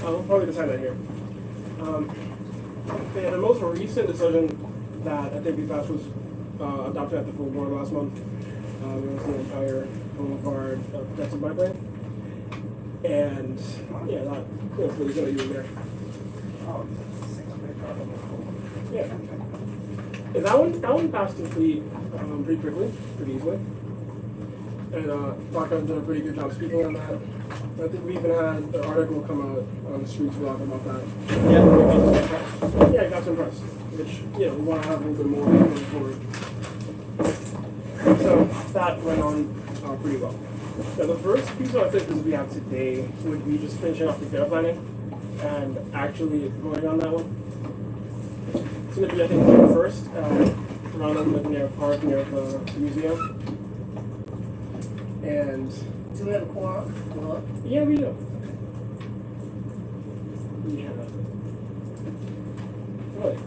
I'll probably decide that here. The most recent decision that I think we passed was adopted at the full board last month. It was the entire boulevard protected bike lane. And yeah, that hopefully going to use there. Yeah. And that one passed pretty quickly, pretty easily. And Parker's done a pretty good job speaking on that. I think we even had an article come out on the streets blog about that. Yeah, it got some press, which, we want to have a little bit more going forward. So that went on pretty well. Now the first piece of activities we have today would be just finishing off the fair planning and actually voting on that one. It's going to be, I think, the first around near a park near the museum. And do we have a quorum? Hello? Yeah, we do. Yeah. Really?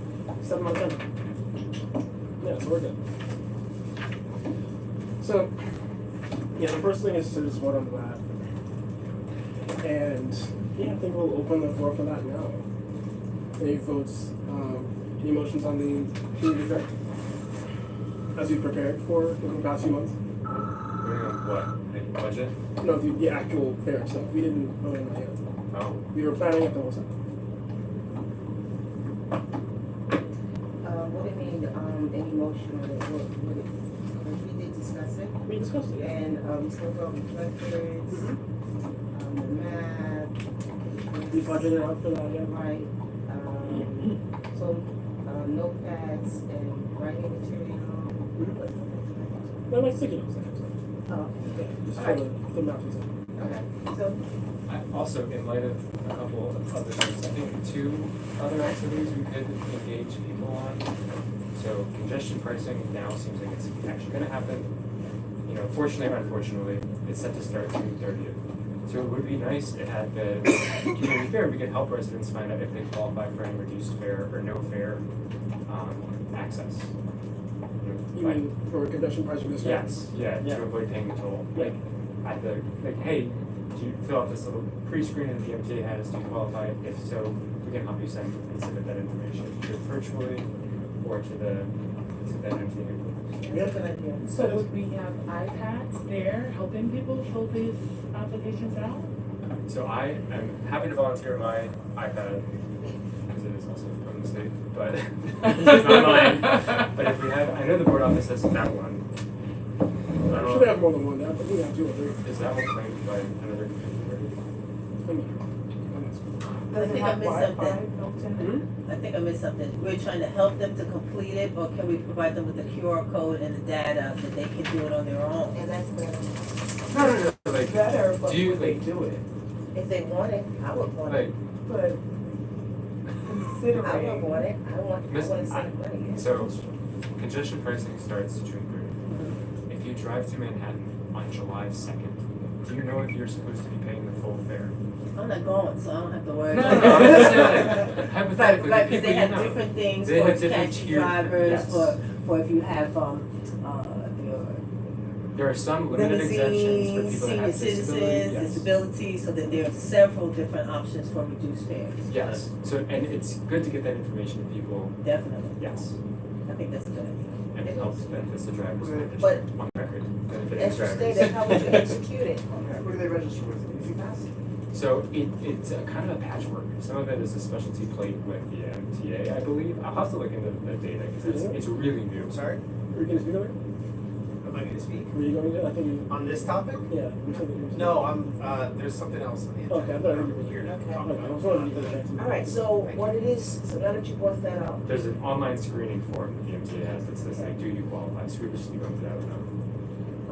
7 out of 10. Yeah, so we're good. So, yeah, the first thing is to just vote on that. And, yeah, I think we'll open the floor for that now. Any votes, any motions on the community fair? As we prepared for the past few months? What? The budget? No, the actual fair itself. We didn't vote on that yet. Oh. We were planning it the whole time. What do you mean, any motion on it? We did discuss it. We discussed it. And we spoke about reflectors, the map. We budgeted out for that, yeah. Right. So, notepads and writing material. No, like sticky notes, actually. Oh, Yeah, just Alright. for the maps and stuff. okay. So, I also, in light of a couple of other things, I think 2 other activities we could engage people on. So congestion pricing now seems like it's actually going to happen. Fortunately or unfortunately, it's set to start June 30th. So it would be nice to have the community fair. We could help residents find out if they qualify for any reduced fare or no fare access. You mean for congestion pricing discount? Yes, yeah, to avoid paying the toll. Yeah. Hey, do you fill out this little pre-screen that the MTA has, do you qualify? If so, we can help you send and submit that information either virtually or to that MTA. that's a good idea. So would we have iPads there helping people fill these applications out? So I am happy to volunteer my iPad, because it is also from the state, but it's not mine. But if we have, I know the board office has that one. I'm sure they have more than one now, but we have 2 or 3. Is that one claimed by another community? I think I missed something. Hmm? I think I missed something. We're trying to help them to complete it, or can we provide them with the QR code and the data that they can do it on their own? And that's better. No. Like, Better, but do you would they like? do it? If they want it, I would want Like, it. But I would considering, want it. I want to save money. So, congestion pricing starts June 30th. If you drive to Manhattan on July 2nd, do you know if you're supposed to be paying the full fare? I'm not going, so I don't have to worry No, about no, I'm just it. saying, hypothetically, But the because people they you have know. different things They for have different taxi tier- drivers, yes. for if you have, your There are some limited exemptions for limousines, people that senior have citizens, disability. disabilities, so that there are several different options for reduced fares. Yes, so, and it's good to get that information to people, Definitely. yes, I think that's a good idea. and it helps benefits the drivers in addition, But on record, benefiting as you drivers. stated, how would you execute it? What do they register with? Easy Pass? So it's a kind of a patchwork. Some of it is a specialty plate with the MTA, I believe. I'll have to look into the data because it's really new. I'm sorry? Were you going to speak on it? Am I going to speak? Were you going to? I think you. On this topic? Yeah. You said that you were- No, there's something else on the agenda. Okay, I thought I heard you were here to Okay. talk Okay, I was about. wondering if you had a chance. All right, so what it is, so now that you brought that up, There's an online screening form that the MTA has that says, like, do you qualify? So we would just be going through that with them.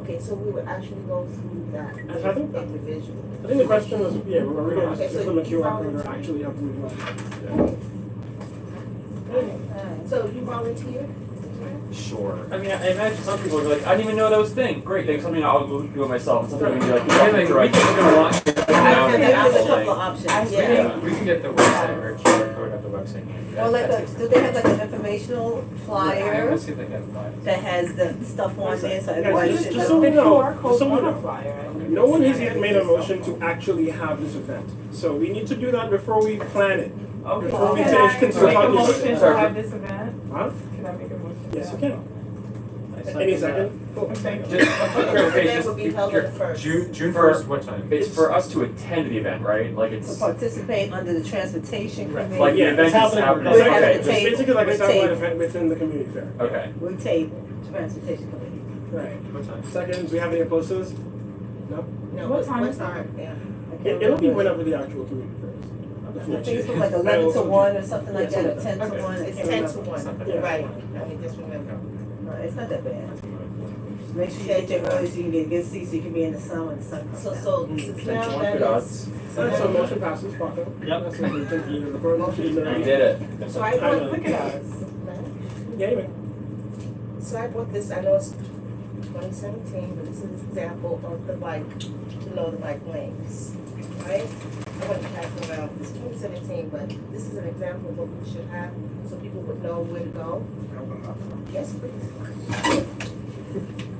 okay, so we would actually go through that I think- individually. I think the question was, yeah, were we going to Okay, just so give them a you QR code or volunteer. actually have to move on? So you volunteered? Sure. I mean, I imagine some people are like, I didn't even know that was a thing. Great, thanks. I'll go do it myself. And some people are gonna be like, Yeah, like, right, we can you're gonna want. I think there's a couple of options, We yeah. can get the website or QR code at the website. trucks in here. Or like do they have like an informational I'm flyer gonna see if they can find it. that has the stuff on there, so Yeah, everybody just- should just know? so we know, QR just code so we on know. a flyer. No one has yet made a motion to actually have this event, so we need to do that before we plan it. Okay. Before we Can finish I considering make a talking about motion it. to Sorry. have this event? Huh? Can I make a motion? Yes, you to can. Any second? Cool. Thank you. Just The event will be held on the first. June first, what time? It's for us to attend the event, right? Like To it's participate under the transportation Right. committee. like the Yeah, event it's is happening happening. We're regardless. having Okay. a It's tape. basically like a We're satellite tape. event within the community fair. Okay. We tape transportation committee. Right. What time? Second, do we have any opposed to this? No? No, What time what is that? time? Yeah. I can't It'll be remember. whenever the actual community fair is. The I full think it's chain. from like 11 to 1 or something like Yeah, that, or something 10 to like 1. I It's can't 10 remember. to 1, It's not that bad. right, I mean, just remember. No, it's not that bad. Make sure you get there early so you can get a good seat so you can be in the sun when the sun comes So, out. so, since now Good that is, odds. Alright, so motion passes, Paco. Yep. That's what we think you record. Motion is You there. did it. so I I bought, know. Look at us. Yeah, anyway. so I bought this, I know it's 2017, but this is an example of the bike, the bike lanes, right? I want to pass it around, it's 2017, but this is an example of what we should have, so people would know where to go. Yes, please.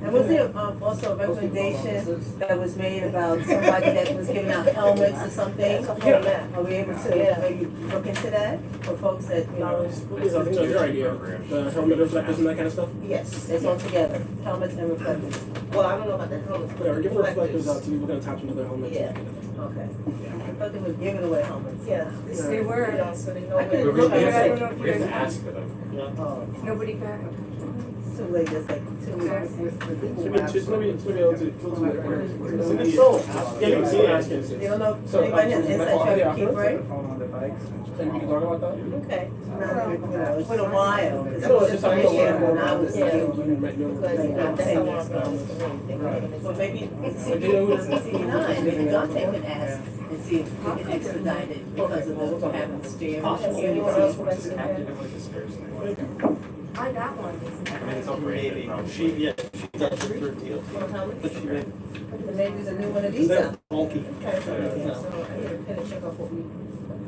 And was there also a recommendation that was made about somebody that was giving out helmets or something? It's a whole map. Are we able to Yeah. maybe look into that for folks that, you know, Please, I think that's your idea. The helmet reflectors and that kind of stuff. Yes. it's all together, helmets and reflectors? Well, I don't know about the helmets, but Yeah, we're giving reflectors out reflectors. to people can attach them to their helmets. Yeah. Okay. I thought they were giving away helmets. Yeah. They were. You know, so they know I where couldn't to But we look go. at have it. don't know if to, we have you to guys- ask for them. Oh, Nobody got. it's too late, it's like 2 weeks. It's gonna be able to, We can still ask. Yeah, you can still ask it. You don't know if So, anybody has can I inside follow track the to keep offer? break? And we can talk about that? Okay. No, you know, it's been a while. 'cause No, it was it's just just I an know issue when I was Yeah. young. Because, you know, that's how long it's been. Well, maybe But you know who- CB9, maybe Dante can ask and see if we can expedite it because of the having the steering. Anyone else would like Does to Kat do give like a stairs thing? I got one. I mean, it's all great. Maybe, but she does it for DOT, but she made Maybe there's a new one of these out. bulky. Okay, so I need to pin and check off what we.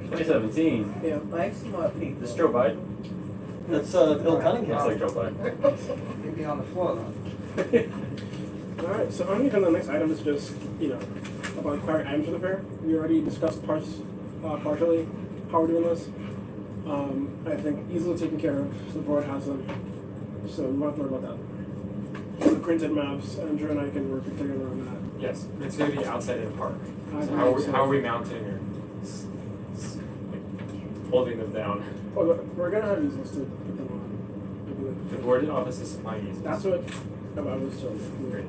2017. Yeah. Like smart people. This Joe Biden. That's, Bill Cunningham. Looks like Joe Biden. Maybe on the floor Alright, so on the next item is just, about acquiring items for the fair. We already discussed partially how we're doing this. I think easily taken care of, so the board has them, so we won't have to worry about that. The printed maps, Andrew and I can work together on that. Yes, it's gonna be outside in the park. I So believe how are we mounting or like holding them down? Oh, we're gonna have easels to put them on, I believe. The board office is supplying easels. That's what I was told. Great.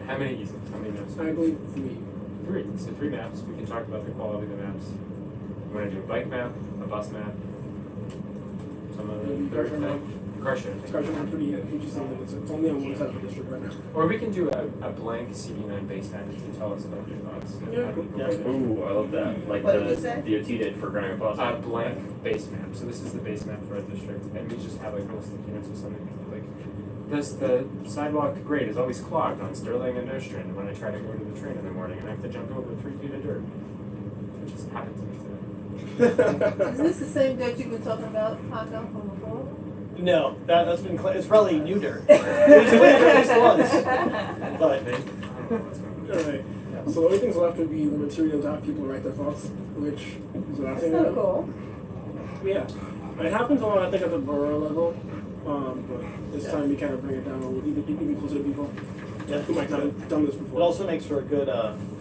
How many easels? How many maps? I believe 3. Three. So 3 maps. We can talk about the quality of the maps. We want to do a bike map, a bus map, some other Maybe car share map. car share. It's kind of pretty interesting that it's only on one side of the district right now. Or we can do a blank CB9 base map to tell us about your thoughts. Yeah, cool. Yeah. Ooh, I love that. Like What the did you say? DOT did for Grand Plaza. A blank base map. So this is the base map for our district, and we just have like little sticky notes or something like this. The sidewalk grade is always clogged on Sterling and Nostrand when I try to go to the train in the morning, and I have to jump over 3 feet of dirt. It just happened to me today. Is this the same dirt you've been talking about, Paco, from before? No, that's been, it's probably new dirt. It's cleaned at least once, but I don't know what's going on. Alright, so the only things left would be the material to have people write their thoughts, which is what I That's think. kind of cool. Yeah, it happens a lot, I think, at the borough level, but it's time we kind of bring it down a little, even closer to people yeah. who might not have done this It before. also makes for a good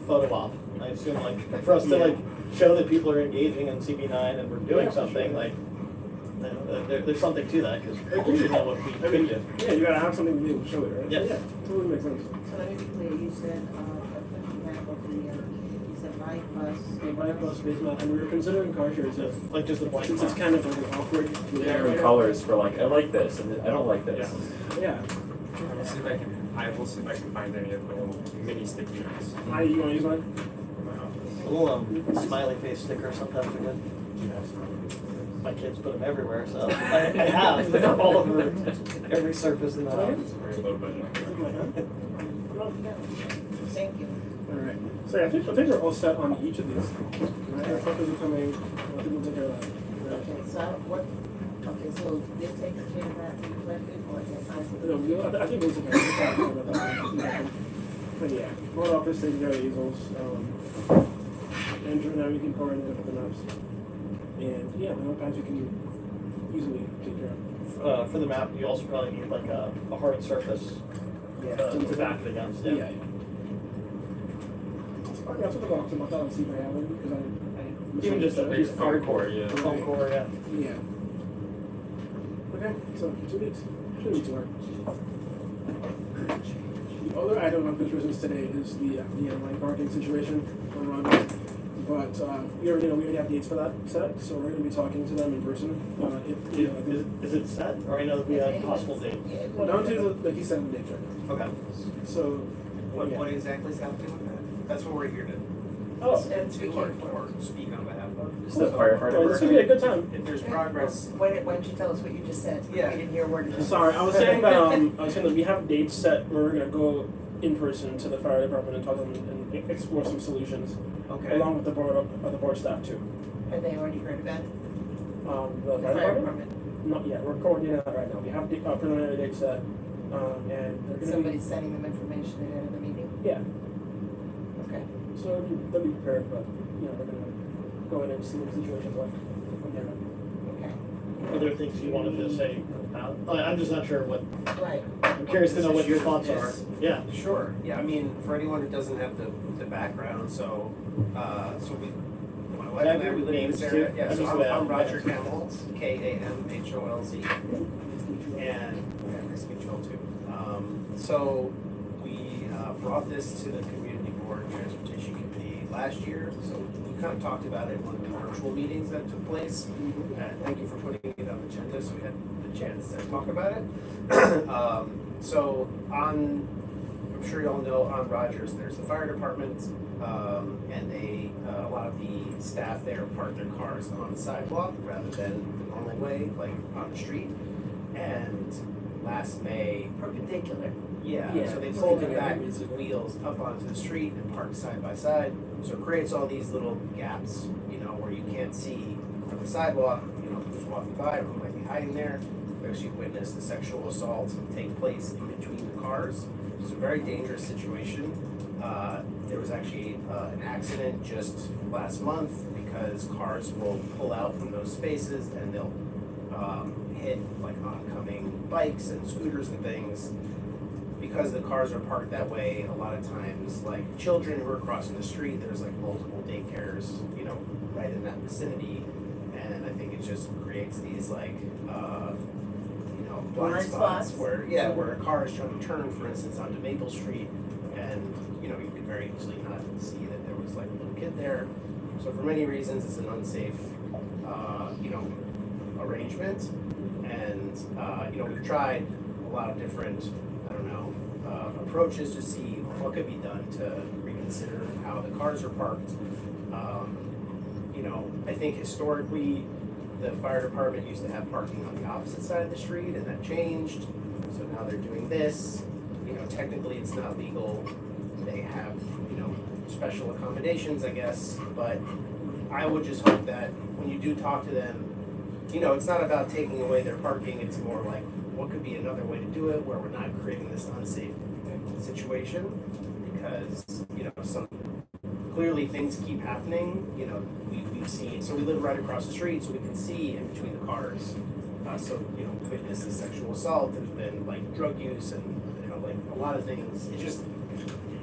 photo op. I assume, like, for us to like show that people are engaging in CB9 and we're doing Yeah, for something, sure. like, there's something to that, because people should know what we I mean, could do. yeah, you gotta have something to be able to show it, right? Yeah. Totally makes sense. So let me be clear, you said, you said bike, bus. Yeah, bike bus space map, and we were considering car shares too. Like, just a blank Since it's map. kind of like an awkward. Different colors for like, I like this and I don't like this. Yeah, I will see if I can find any of the little mini sticky notes you wanna use mine? in my office. A little smiley face sticker sometimes are good. Do you have some? My kids put them everywhere, so I have. They're all over every surface in the house. It's a very low budget. Thank you. Alright, so yeah, I think we're all set on each of these. Right, our photos are coming, I think we'll take care of that. Okay, so what, okay, so they're taking care of that reflected or I think those are kind. But yeah, board office taking care of the easels, and everything coordinated with the maps. And yeah, the notepads you can easily take care of. For the map, you also probably need like a hard surface to back it against. Yeah. I took the box and I thought I'd see if I have one because I Even just a Big foam core, yeah. foam core, yeah. Yeah. Okay, so 2 weeks. Shouldn't be too hard. The other item on this business today is the line parking situation on Rogers. But we already have dates for that set, so we're going to be talking to them in person. Is it set, or I know that we have possible dates? Down to like he said, the date check. Okay. So What, yeah. what exactly is happening with that? That's what we're here to Oh, or speak on behalf of. Is that firefighter this work? could be a good time. If there's progress, why don't you tell us what you just said? Yeah. We didn't hear a word of it. Sorry, I was saying that we have dates set where we're gonna go in person to the fire department and talk to them and explore some solutions, okay. along with the board staff too. Have they already heard about it? The fire department? Not yet. We're coordinating that right now. We have the preliminary dates set, and they're gonna Somebody's sending them information ahead of the meeting? yeah. Okay. So they'll be prepared, but we're gonna go in and see what the situation's like from there. Okay. Other things you wanted to say about? I'm just not sure what. Right. I'm curious to know what your thoughts are. Yeah. Sure, yeah, I mean, for anyone who doesn't have the background, so my wife and I, we live in this area. Yeah, so I'm Roger Kamholz, Kamholz. And, yeah, nice to meet you all too. So we brought this to the Community Board Transportation Committee last year, so we kind of talked about it in one of the virtual meetings that took place. And thank you for putting it on the agenda, so we had the chance to talk about it. I'm sure you all know, on Rogers, there's the fire department, and a lot of the staff there park their cars on the sidewalk rather than the normal way, like on the street. And last May, Perpendicular. yeah, Yeah, so they it's pulled like the a- back wheels up onto the street and parked side by side. So it creates all these little gaps, where you can't see from the sidewalk, who's walking by or who might be hiding there. We actually witnessed the sexual assault take place in between the cars. It's a very dangerous situation. There was actually an accident just last month because cars will pull out from those spaces and they'll hit like oncoming bikes and scooters and things. Because the cars are parked that way, a lot of times, like children who are crossing the street, there's like multiple daycares, right in that vicinity. And I think it just creates these like, blind spots where a car is trying to turn, for instance, onto Maple Street, and you could very easily not see that there was like a little kid there. So for many reasons, it's an unsafe, arrangement. And we've tried a lot of different, approaches to see what could be done to reconsider how the cars are parked. I think historically, the fire department used to have parking on the opposite side of the street, and that changed. So now they're doing this. Technically it's not legal. They have, special accommodations, I guess. But I would just hope that when you do talk to them, it's not about taking away their parking. It's more like, what could be another way to do it where we're not creating this unsafe situation? Because, clearly things keep happening. We've seen, so we live right across the street, so we can see in between the cars. Witness the sexual assault. There's been like drug use and like a lot of things. It just,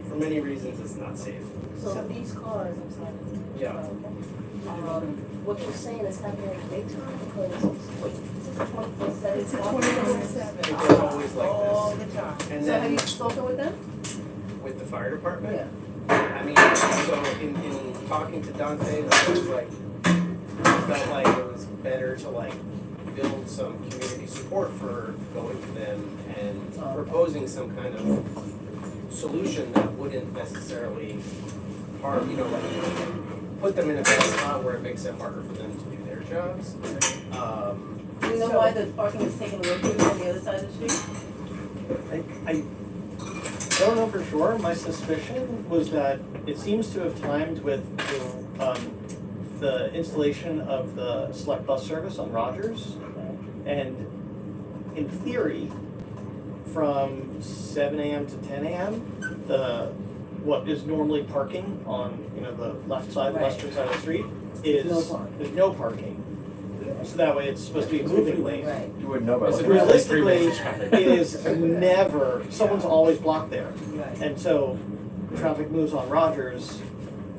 for many reasons, it's not safe. So these cars, I'm sorry. Yeah. What you're saying is happening at daytime because it's a 24/7. It's a 24/7. It's always like All this. the time. And So have then you spoken with them? with the fire department. Yeah. I mean, so in talking to Dante, it was like, I felt like it was better to like build some community support for going to them and proposing some kind of solution that wouldn't necessarily harm, like put them in a bad spot where it makes it harder for them to do their jobs. Do you know why the parking is taken away from you on the other side of the street? I don't know for sure. My suspicion was that it seems to have timed with the installation of the select bus service on Rogers. And in theory, from 7 a.m. to 10 a.m., what is normally parking on, the left side, Right. western side of the street No parking. there's no parking. So that way it's supposed to be a moving lane. Right. You wouldn't know about Is it it. really 3 Realistically, minutes of traffic? it is never, someone's always blocked there. Right. And so traffic moves on Rogers,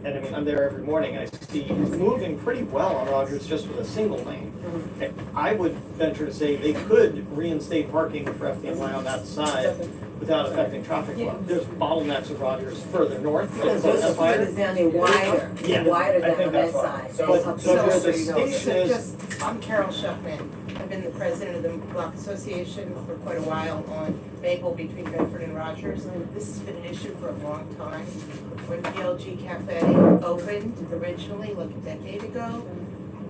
and I mean, I'm there every morning, I see it's moving pretty well on Rogers just with a single lane. And I would venture to say they could reinstate parking for FDNY on that side without affecting traffic flow. There's bottlenecks of Rogers further north. Because those streets Empire. down there wider, Yeah, wider I down think that that's why. side. So- But Up so north. where the so you know, station is, Just, I'm Carol Shuckman. I've been the president of the Block Association for quite a while on Maple between Bedford and Rogers. This has been an issue for a long time. When PLG Cafe opened originally, like a decade ago,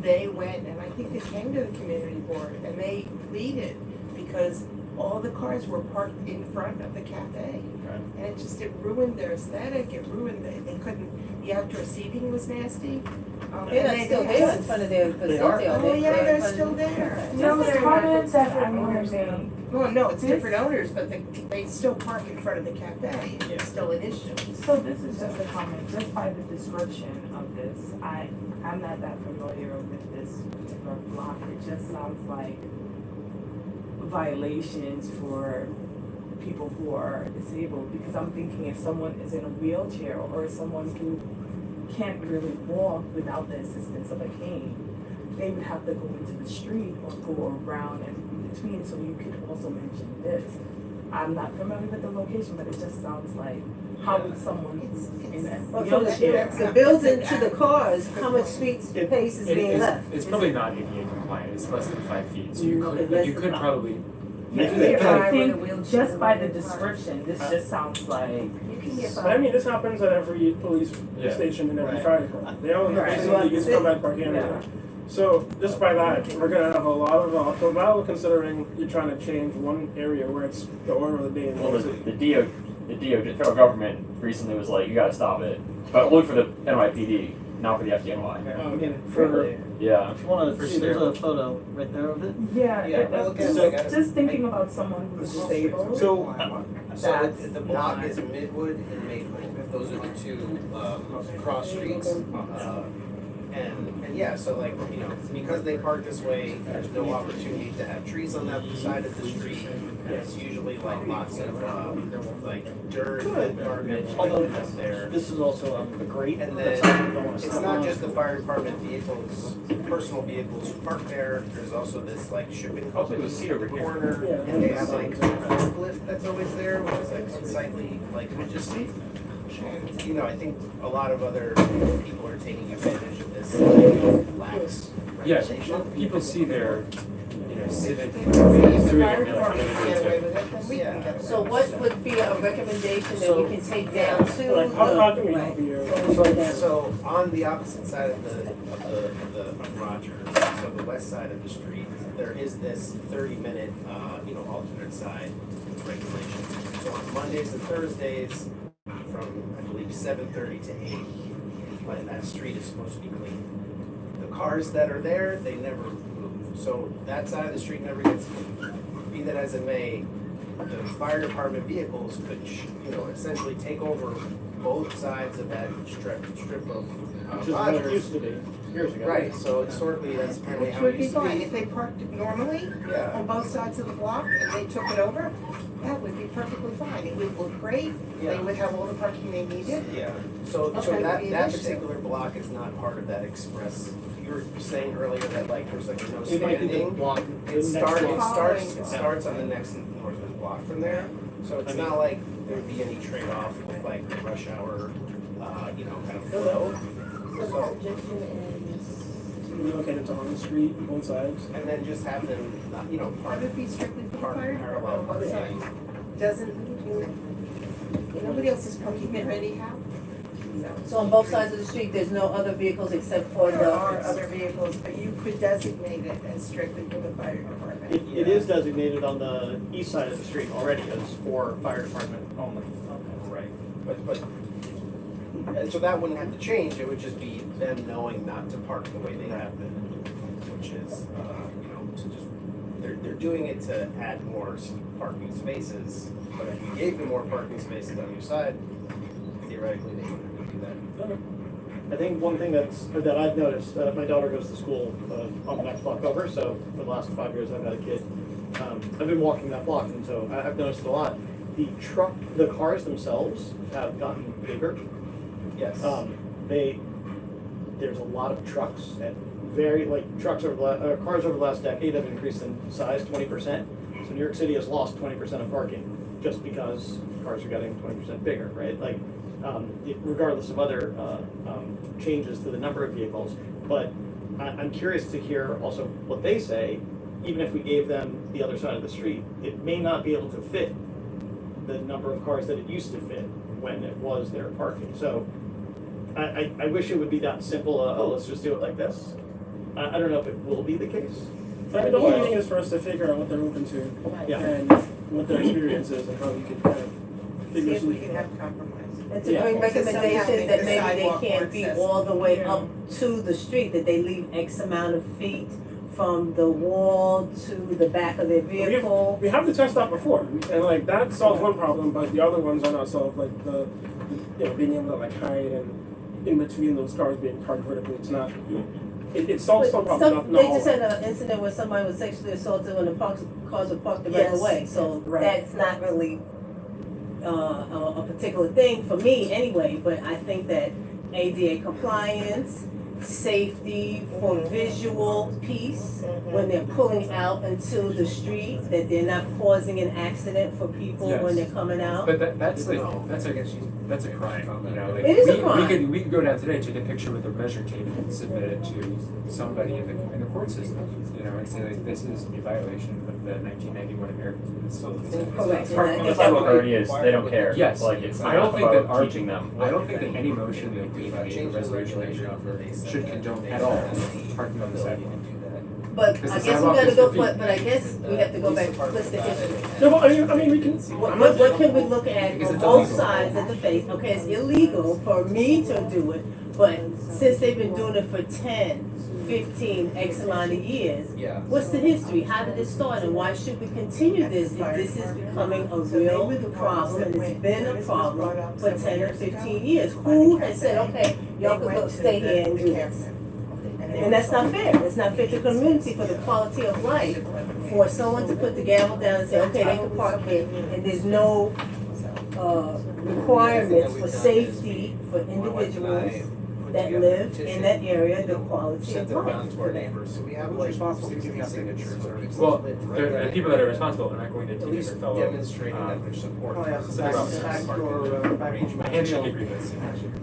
they went, and I think they came to the community board, and they pleaded because all the cars were parked in front of the cafe. Right. And it ruined their aesthetic, it ruined, they couldn't, the outdoor seating was nasty. They're not and still they- there in front of their facility. are. Oh, yeah, they're still there. No, Just the the comment that different I'm owners. wondering, Well, no, it's This- different owners, but they still park in front of the cafe, Yeah. it's still an issue. so this is just a comment, just by the description of this, I'm not that familiar with this particular block, it just sounds like violations for people who are disabled, because I'm thinking if someone is in a wheelchair or someone who can't really walk without the assistance of a cane, they would have to go into the street or go around and in between, so you could also mention this. I'm not familiar with the location, but it just sounds like, how would someone who's in a Well, from wheelchair? the building to the cars, how much street space is being left? It's probably not ADA compliant, it's less than 5 feet, so you It's could, less you than could five. probably, Yeah, Drive I with a think wheelchair just by the in the car. description, this just sounds like, You can get But I mean, this happens at every police Yeah. station and every Right. fire department. They all Right. basically use combat parking. Yeah. So just by that, we're gonna have a lot of, so now considering you're trying to change one area where it's the order of the day in Well, one the city. DO, federal government recently was like, you gotta stop it. But only for the NYPD, not for the FDNY. again, for, Yeah. if you wanna For see, there's a steroids. photo right there of it. yeah, Yeah, well, again, just, like, I- just thinking about someone who's disabled. So, So That's the block not- is Midwood and Maple, those are the two, cross streets. And yeah, so like, because they park this way, there's no opportunity to have trees on that side of the street. And it's usually like lots of, like dirt and garbage although up there. this is also a grate, And that's then something we don't wanna it's stop not on. just the fire department vehicles, personal vehicles who park there, there's also this like shipping Also, company the seat over here. corner. Yeah. And they have like a forklift that's always there, which is like unsightly, like majesty. And, I think a lot of other people are taking advantage of this lax yeah, regulation. people see their, civic. If the doing fire it, department can get away like, with it, then we can get away So with what would be a recommendation that we can take down to Like, how can we the, help you? So on the opposite side of of Rogers, so the west side of the street, there is this 30-minute, alternate side regulation. So on Mondays and Thursdays, from I believe 7:30 to 8, when that street is supposed to be clean. The cars that are there, they never move. So that side of the street never gets cleaned. Be that as it may, the fire department vehicles could, essentially take over both sides of that strip of Which is what it Rogers. used to be, years ago. Right, so historically, that's apparently Which how it would be used to fine, be. if they parked normally Yeah, on both sides of the block and they took it over, that would be perfectly fine, it would look great, they Yeah. would have all the parking they needed. yeah. So Okay. that particular block is not part of that express. You were saying earlier that like there's like a no It might be the standing. block, the It next starts, block. it starts on the next northern block from there. So it's not like there'd be any trade-off with like the rush hour, kind of flow. So, Okay, it's on the street, both sides. and then just have them, That park would be strictly for the park fire parallel. department, both sides. Doesn't, nobody else is parking there anyhow. so on both sides of the street, there's no other vehicles except for There are the, other vehicles, but you could designate it as strictly for the fire department. It is designated on the east side of the street already as for fire department only. Right, but And so that wouldn't have to change, it would just be them knowing not to park the way they have been, which is, you know, to just, they're doing it to add more parking spaces, but if we gave them more parking spaces on your side, theoretically, they wouldn't do that. I think one thing that I've noticed, my daughter goes to school on the next block over, so for the last 5 years I've had a kid. I've been walking that block, and so I've noticed a lot. The cars themselves have gotten bigger. Yes. There's a lot of trucks, and cars over the last decade have increased in size 20%. So New York City has lost 20% of parking just because cars are getting 20% bigger, right? Like, regardless of other changes to the number of vehicles. But I'm curious to hear also what they say. Even if we gave them the other side of the street, it may not be able to fit the number of cars that it used to fit when it was their parking. So I wish it would be that simple, let's just do it like this. I don't know if it will be the case. The only thing is for us to figure out what they're open to Yeah. and what their experience is and how we can kind of See figure if we some. can have compromise. And to Yeah. bring To recommendations somehow that make the maybe they sidewalk can't more be accessible. all the way Yeah. up to the street, that they leave X amount of feet from the wall to the back of their vehicle. We have the test stop before, and like that solves one problem, but the other ones are not solved. Like the being able to like hide and in between those cars being parked vertically. It's not. It solves some But problems. they just had an incident where somebody was sexually assaulted when the cars were parked the right Yes. way, so Right. that's not really a particular thing for me anyway, but I think that ADA compliance, safety for visual piece, when they're pulling out into the street, that they're not causing an accident for people when they're coming out. But that's a crime, you know, like. It is a crime. We could go down today, take a picture with a measure tape and submit it to somebody in the court system, you know, and say like, this is a violation of the 1991 American Civil Rights Act. Correct. Part of the sidewalk already is, they don't care. Yes. Like, it's I not don't think that about our, teaching them. I don't think that any motion that we made, a resolution should condone at all parking on the sidewalk. But Because I the guess we sidewalk gotta is go for for, feet. but I guess we have to go back, what's the history? No, but I mean, we can. What can we look at Because on it's both illegal. sides of the face? Okay, it's illegal for me to do it, but since they've been doing it for 10, 15, X amount of years, Yeah. what's the history? How did it start and why should we continue this if this is becoming a real problem and it's been a problem for 10 or 15 years? Who has said, okay, y'all can go stay here and do this? And that's not fair. It's not fair to the community for the quality of life, for someone to put the gavel down and say, okay, they can park here, and there's no requirements for safety for individuals that live in that area, the quality Sent of it around life. to our neighbors, so we have like responsible for 60 giving out signatures. Well, the people that are responsible are not going to At take least their fellow. demonstrating that their support Oh, yeah. for the Handshake agreements.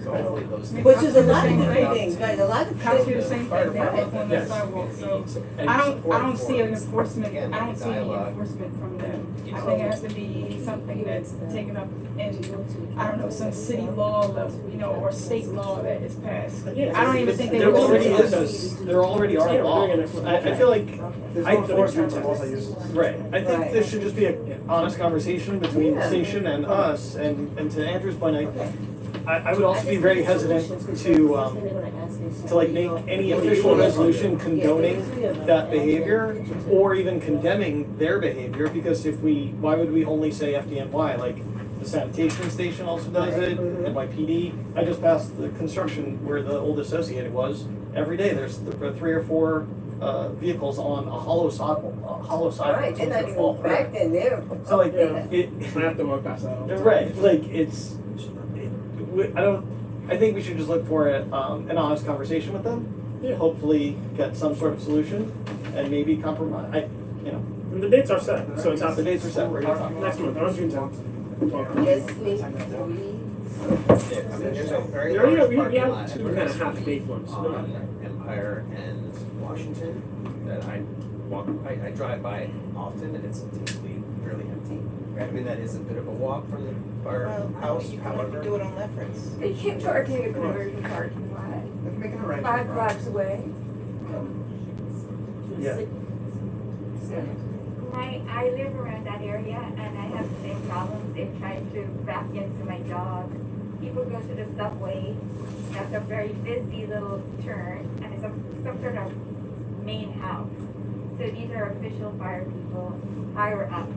So hopefully those things. Which is a lot of different things, right? A lot of Kind of do the things. same thing, they work on the Yes. sidewalk, so And I support don't see an for it. enforcement, Again, I don't see any dialogue. enforcement from them. I think it has to be something that's taken up in, I don't know, some city law, or state law that is passed. I don't even think they There would already listen to is, there already are Yeah, we're doing it laws. next month. I feel like, There's I- no enforcement for multi-use. right, I think Right. there should just be an honest conversation between the Yeah. station and us, and to Andrew's point, I would also be very hesitant to like make any official resolution condoning that behavior or even condemning their behavior, because why would we only say FDNY? Like, the sanitation station also does it, NYPD. I just passed the construction where the old Associated was. Every day there's 3 or 4 vehicles on a hollow sidewalk. Right, they're not even back then, they're. So like, Yeah. it, I have to walk past that. right, like I think we should just look for an honest conversation with them. Yeah. Hopefully get some sort of solution and maybe compromise. And the dates are set, so it's The happening. dates are set, we're gonna talk about Next month, on June 10th. Yes, me. Yeah, I mean, there's a very We already- large we parking have lot two kind of half baked ones. on Empire and Washington that I drive by often, and it's typically fairly empty. I mean, that is a bit of a walk from the firehouse, You can have to however. do it on Lefferts. They keep parking a conversion parking lot Making a right. 5 blocks away. Yeah. I live around that area and I have the same problems. They try to back into my dog people go to the subway, that's a very busy little turn, and it's some sort of main house. So these are official fire people, higher up.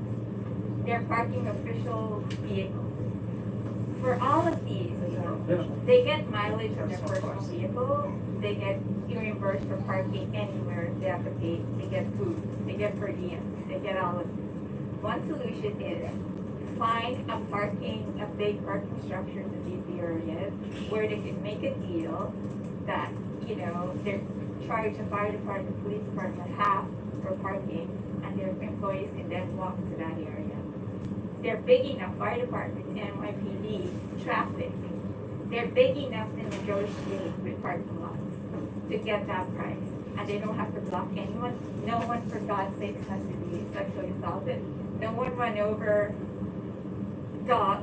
They're parking official vehicles. For all of these, they get mileage on their personal vehicle, they get reimbursed for parking anywhere they have to pay, they get food, they get per diem, they get all of this. One solution is find a big parking structure in these areas where they can make a deal that, they're charged the fire department, police department half for parking, and their employees can then walk to that area. They're big enough, fire department, NYPD, traffic, they're big enough to negotiate with parking lots to get that price. And they don't have to block anyone. No one, for God's sakes, has to be sexually assaulted. No one run over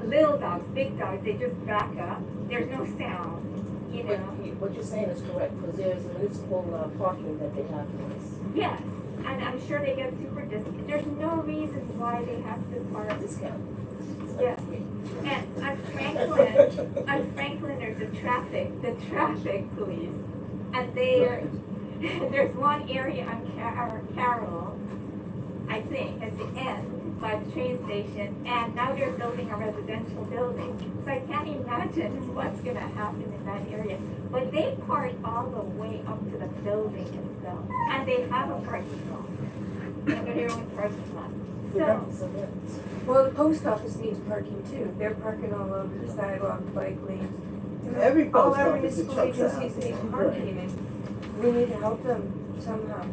little dogs, big dogs, they just back up. There's no sound, But what you're saying is correct, because there's municipal parking that they have for this. Yes, and I'm sure they get super discount. There's no reason why they have to park. Discount. Yeah. And on Franklin, there's the traffic police. And there's one area on Carroll, I think, at the end, by the train station, and now they're building a residential building. So I can't imagine what's gonna happen in that area. But they park all the way up to the building itself, and they have a parking lot. They have their own parking lot. So, Well, the post office needs parking too. They're parking all over the sidewalk, bike lanes. Every All post our office, the municipal trucks are agencies out. need parking, and we need to help them somehow.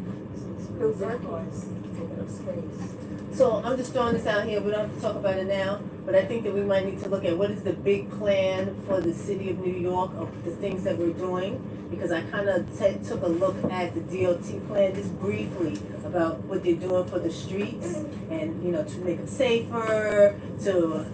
Build parking. Taking up space. So I'm just throwing this out here, we don't have to talk about it now, but I think that we might need to look at what is the big plan for the city of New York of the things that we're doing. Because I kind of took a look at the DOT plan just briefly about what they're doing for the streets and, to make them safer, to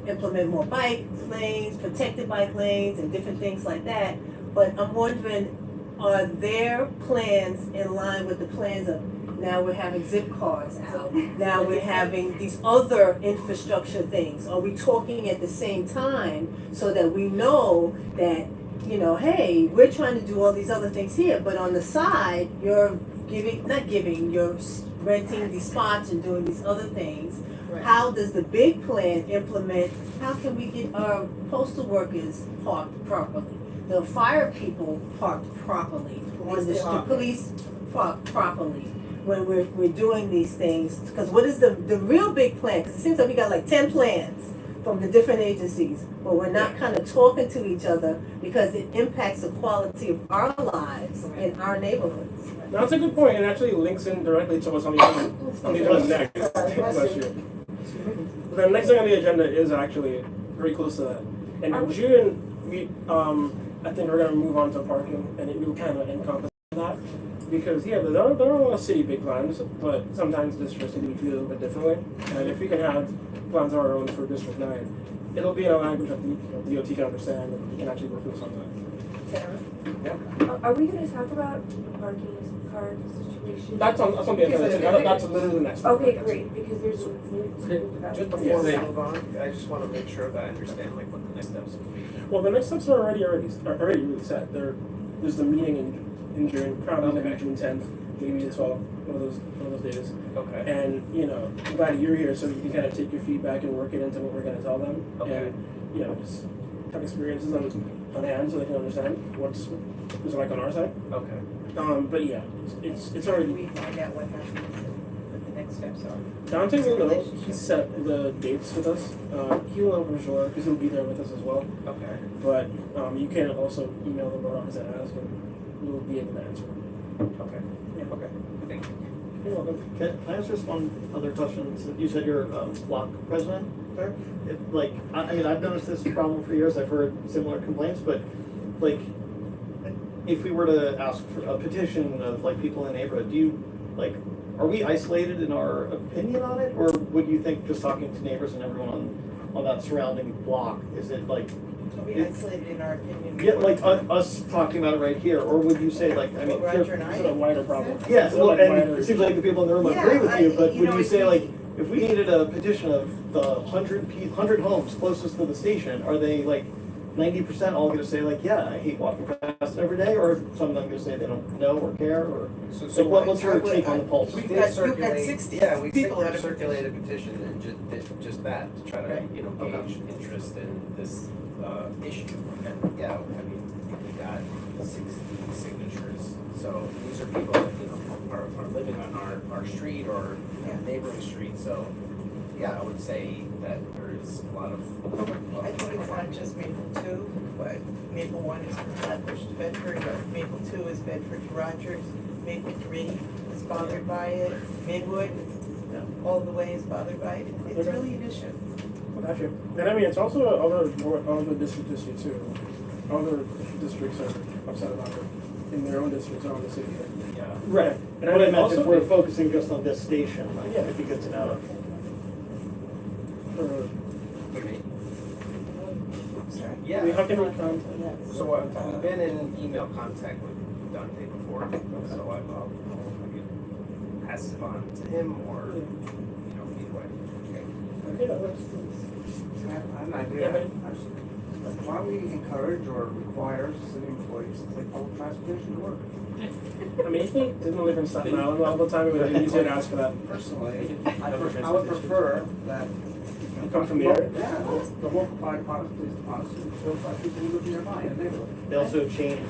implement more bike lanes, protected bike lanes and different things like that. But I'm wondering, are their plans in line with the plans of now we're having zip cars out, now we're having these other infrastructure things? Are we talking at the same time so that we know that, hey, we're trying to do all these other things here, but on the side, you're you're renting these spots and doing these other things. Right. How does the big plan implement, how can we get our postal workers parked properly? The fire people parked properly, when the police parked properly, when we're doing these things? Because what is the real big plan? Because it seems like we got like 10 plans from the different agencies, but we're not kind of talking to each other because it impacts the quality of our lives in our neighborhoods. Now, that's a good point, and actually links in directly to what's on the agenda next. Bless you. The next thing on the agenda is actually very close to that. And in June, I think we're gonna move on to parking, and it will kind of encompass that. Because there are a lot of city big plans, but sometimes districts need to be treated a little bit differently. And if we can have plans of our own for District 9, it'll be in a language that the DOT can understand, and we can actually work with us on that. Are we gonna talk about the parking card situation? That's on the agenda too. That's literally the next one. Okay, great, because there's. Just before we move on, I just want to make sure that I understand like what the next steps will be. Well, the next steps are already really set. There's the meeting in June, probably maybe June 10th, maybe the 12th, one of those days. Okay. And I'm glad you're here so you can kind of take your feedback and work it into what we're going to tell them. Okay. And just have experiences on hand so they can understand what's like on our side. Okay. But yeah, it's already. We find out what happens and what the next steps are. Dante will know. He set the dates with us. He'll know for sure because he'll be there with us as well. Okay. But you can also email the board office and ask, and we'll be able to answer. Okay. Yeah. Okay. Thank you. You're welcome. Can I ask just one other question? So you said you're block president there? I mean, I've noticed this problem for years. I've heard similar complaints, but if we were to ask for a petition of people in the neighborhood, are we isolated in our opinion on it? Or would you think just talking to neighbors and everyone on that surrounding block, is it Are we isolated in our opinion? yeah, us talking about it right here? Or would you say Roger and I? It's a wider problem. yes, well, and wider. it seems like the people in the room Yeah, agree with you, but you would know, you it's say easy. if we needed a petition of the 100 homes closest to the station, are they 90% all gonna say like, yeah, I hate walking past it every day, or some of them gonna say they don't know or care, or like what's your take on the pulse? We You've did got circulate, 60 yeah, we people that have- circulated a petition and just that, to try to, Right. you know, Okay. gauge interest in this, issue. And, yeah, I mean, we got 60 signatures, so these are people that, you know, are living on our street or neighboring street, so, yeah, I would say that there is a lot of. I think it's not just Maple Two, but Maple One is from Flatbush to Bedford, but Maple Two is Bedford to Rogers. Maple Three is bothered by it, Midwood, all the way is bothered by it. It's Okay. really an issue. Gotcha. And I mean, it's also other district issue too. Other districts are upset about it in their own districts, around the city. Yeah. Right. And I What I mean, meant, if also- we're focusing just on this station, like, Yeah. it'd be good to know. Yeah. How can we So I've been in email contact with Dante before, so I'll pass it on to him or, you know, either way. Okay, that works. I have an idea. Yeah, but- Why don't we encourage or require city employees to take public transportation to work? I mean, if they didn't live in Staten Island all the time, it would be easier to ask for that. Personally, I would prefer that. You come from the area? Yeah, the local fire department, police department, by people who live nearby in the neighborhood. They also change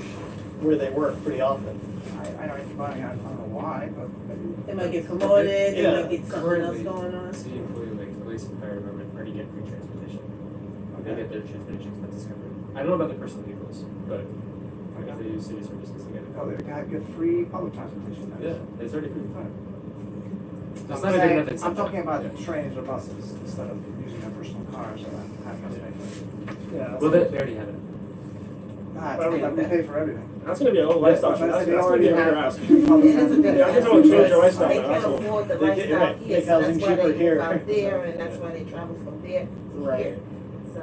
where they work pretty often. I don't know why, but maybe. They might get promoted, they Yeah. might get something else Currently, going on. city employee, like police and fire department, already get free transportation. They get their transportation expenses covered. I don't know about the personal vehicles, but if they use city services, they get it Oh, covered. they can get free public transportation. Yeah, it's already free. Right. It's I'm not a good saying- enough I'm incentive. talking about Yeah. trains or buses instead of using their personal cars and having us pay for it. Yeah. Well, they already have it. We pay for everything. That's gonna be a whole lifestyle. Yeah, That's they gonna be a already bigger have- ask. It is a good. Yeah, I just wanna change your lifestyle They now, can't so- afford the They get- lifestyle right, here, make so housing that's why cheaper they here. move out there, and that's why they travel from there to Right. here. So,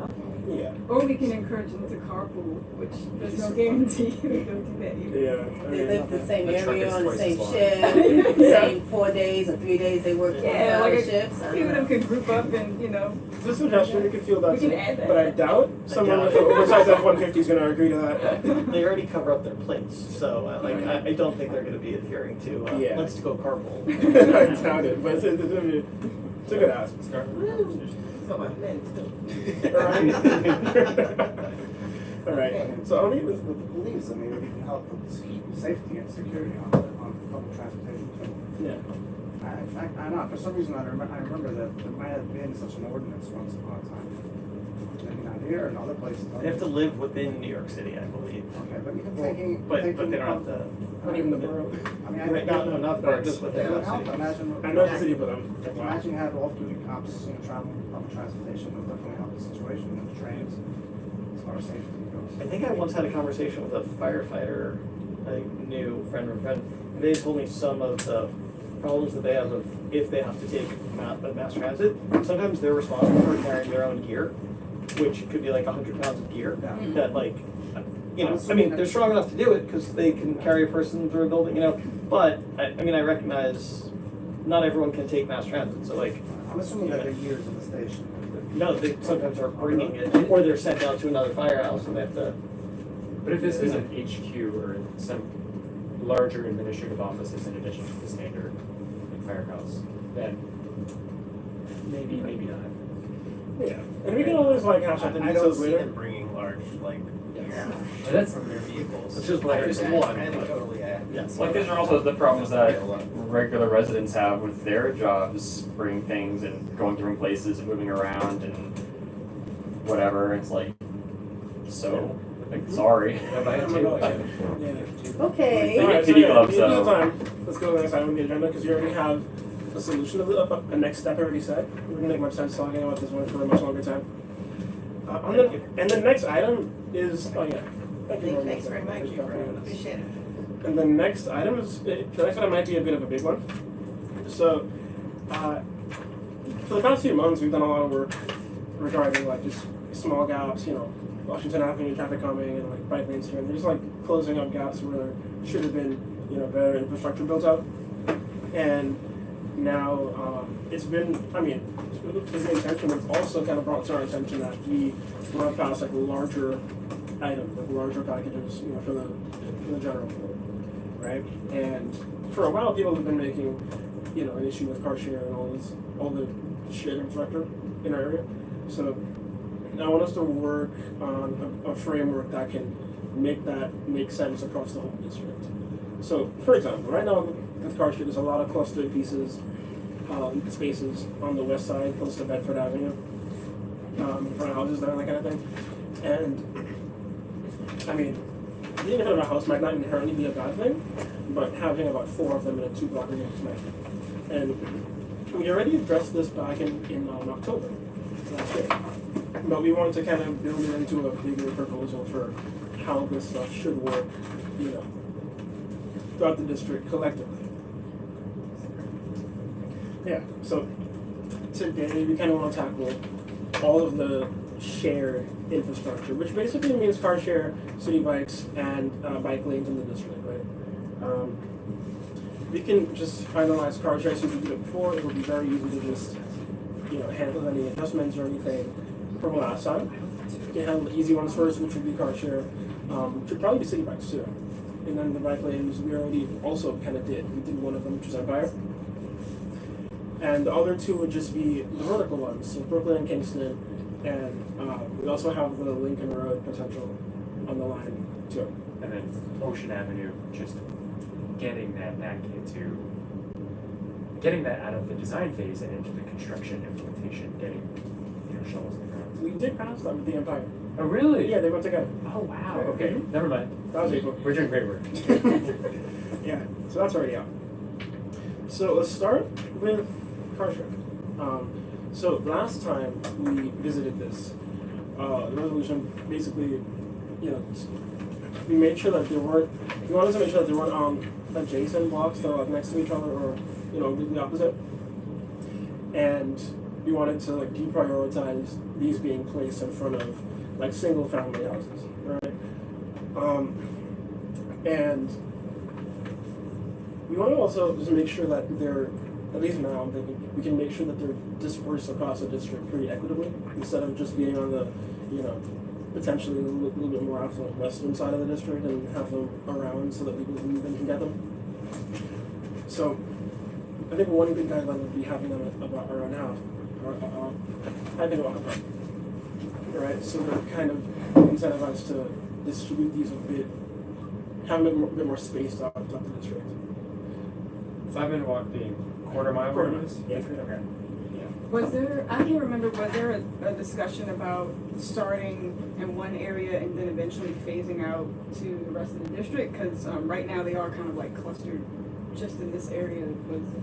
okay. Yeah. Or we can encourage them to carpool, which there's no guarantee they don't do that either. Yeah. They live the same The truck area is on the twice same as long. shift, Yeah. same 4 days or 3 days they work Yeah, 12-hour like shifts. I Few of don't them know. could group up and, you know, It's a suggestion, you could feel that We can too. add that. But I doubt someone doubt with it. an oversized F-150 is gonna agree to that. They already cover up their plates, so I don't think they're gonna be adhering to, Yeah. let's go carpool. I doubt it, but it's a good ask. Start Woo. the conversation. So about men too. All right, so I'll leave With it. the police, I mean, we can help with safety and security on public transportation too. Yeah. I know, for some reason I remember that there might have been such an ordinance once upon a time. Maybe not here and other places. They have to live within New York City, I believe. Okay, but even taking. But they taking don't have to. Not even the borough. I mean, I Right, no, not but just within it would the help, city. imagine. I know the city, but I'm. Imagine you have off-duty cops, traveling public transportation, would definitely help the situation with the trains, as far as safety goes. I think I once had a conversation with a firefighter I knew, friend of a friend, and they told me some of the problems that they have of if they have to take mass transit. Sometimes they're responsible for carrying their own gear, which could be like 100 pounds of gear. Yeah. That like, you know, I mean, they're strong enough to do it because they can carry a person through a building, you know. But I mean, I recognize not everyone can take mass transit, so like. I'm assuming that they're years in the station. No, they sometimes are bringing it, or they're sent down to another firehouse and they have to. But if this is an HQ or some larger administrative offices in addition to the standard like firehouse, then maybe not. Yeah, and we can always like hash out the I don't details see later. them bringing large, like, Yeah. but that's from their vehicles. It's just like I just understand. one. Anecdotally, yeah. Yes. Like these are also the problems that regular residents have with their jobs, bringing things and going different places and moving around and whatever. It's like, so, like, sorry. Yeah, but I have two, like, Yeah. Okay. They get Alright, kitty yeah, club, in the so- time, let's go to the next item on the agenda, because you already have a solution of a next step already set. It wouldn't make much sense talking about this one for a much longer time. And the next item is, oh yeah. Thank you Thanks very much, Thank you. appreciate it. And the next item is, the next item might be a bit of a big one. So, for the past few months, we've done a lot of work regarding like just small gaps, you know, Washington Avenue traffic calming and like bike lanes here, and there's like closing up gaps where there should have been, you know, better infrastructure built out. And now, it's been, I mean, it's the intention, but it's also kind of brought to our attention that we want to pass like larger items, like larger packages, you know, for the general public, right? And for a while, people have been making, you know, an issue with car share and all the shared infrastructure in our area. So I want us to work on a framework that can make sense across the whole district. So, for example, right now with car share, there's a lot of clustered pieces, spaces on the west side, close to Bedford Avenue, in front of houses there and that kind of thing. And I mean, being in front of a house might not inherently be a bad thing, but having about 4 of them in a 2-block radius might. And we already addressed this back in October last year, but we wanted to kind of build it into a bigger proposal for how this stuff should work, you know, throughout the district collectively. Yeah, so today we kind of want to tackle all of the shared infrastructure, which basically means car share, city bikes, and bike lanes in the district, right? We can just finalize car share since we did it before. It will be very easy to just, you know, handle any adjustments or anything from last time. We can handle the easy ones first, which would be car share. Should probably be city bikes too. And then the bike lanes, we already also kind of did. We did one of them, which is Empire. And the other 2 would just be the vertical ones, so Brooklyn and Kingston. And we also have the Lincoln Road potential on the line too. And then Ocean Avenue, just getting that out of the design phase and into the construction implementation, getting, you know, shovels in the ground. We did pass that with the Empire. Oh, really? Yeah, they went together. Oh, wow. Okay, never mind. That was April. We're doing great work. Yeah, so that's already out. So let's start with car share. So last time we visited this, the resolution basically, you know, we made sure that we wanted to make sure that there weren't adjacent blocks that are like next to each other or, you know, the opposite. And we wanted to like deprioritize these being placed in front of like single family houses, right? And we want to also just make sure that they're, at least now I'm thinking, we can make sure that they're dispersed across the district pretty equitably instead of just being on the, you know, potentially a little bit more affluent western side of the district and have them around so that people who can get them. So I think one good guideline would be having them about around half, or having about apart. Right, so they're kind of incentivized to distribute these a bit, have them a bit more spaced out throughout the district. 5-minute walk being quarter mile radius? Yeah. Okay. Was there, I can't remember, was there a discussion about starting in one area and then eventually phasing out to the rest of the district? Because right now they are kind of like clustered just in this area.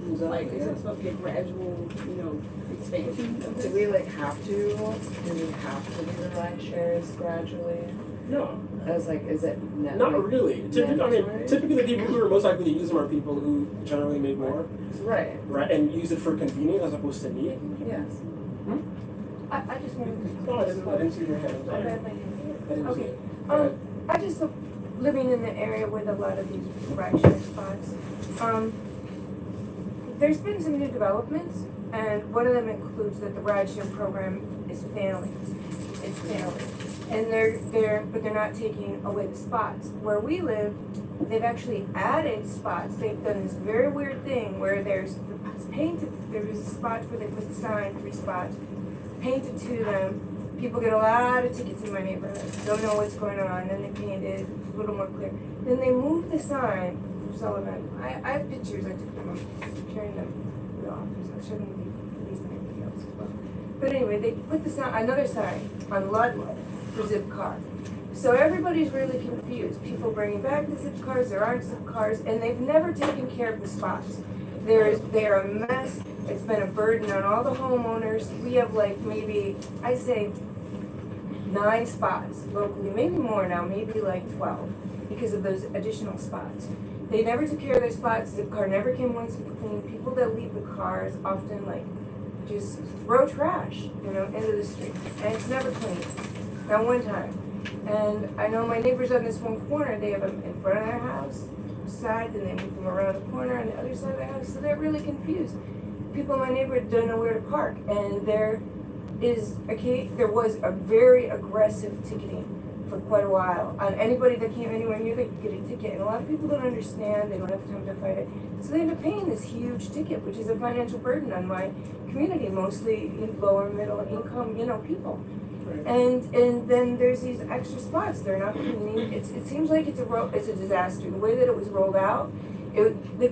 Was like, is it supposed to be a gradual, you know, expansion of this? Do we like have to, do we have to do the ride shares gradually? No, I was like, is it not really. Typically the people who are most likely to use them are people who generally make more, Right, right, and use it for convenience as opposed to need. yes. I just wanted to. No, I didn't see your hand. I Sorry. read my hand. I didn't see Okay, it. Go ahead. I just, living in the area with a lot of these ride share spots, there's been some new developments, and one of them includes that the ride share program is failing. It's failing. And but they're not taking away the spots. Where we live, they've actually added spots. They've done this very weird thing where there's painted, there's spots where they put the sign, 3 spots, painted to them. People get a lot of tickets in my neighborhood, don't know what's going on, then they paint it a little more clear. Then they move the sign from Sullivan. I have pictures, I took them, I'm carrying them to the office, I'll show them to you, these and everything else as well. But anyway, they put the sign, another sign on Ludlow for zip car. So everybody's really confused. People bringing back the zip cars, there aren't zip cars, and they've never taken care of the spots. They're a mess. It's been a burden on all the homeowners. We have like maybe, I say 9 spots locally, maybe more now, maybe like 12, because of those additional spots. They never took care of their spots. Zip car never came once to clean. People that leave the cars often like just throw trash, you know, into the street, and it's never cleaned. Not one time. And I know my neighbors on this one corner, they have them in front of their house, side, then they move them around the corner on the other side of the house, so they're really confused. People in my neighborhood don't know where to park, and there was a very aggressive ticketing for quite a while. On anybody that came anywhere near, they could get a ticket, and a lot of people don't understand, they don't have time to fight it. So they end up paying this huge ticket, which is a financial burden on my community, mostly lower middle income, people. Right. And then there's these extra spots, they're not cleaning, it seems like it's a disaster, the way that it was rolled out.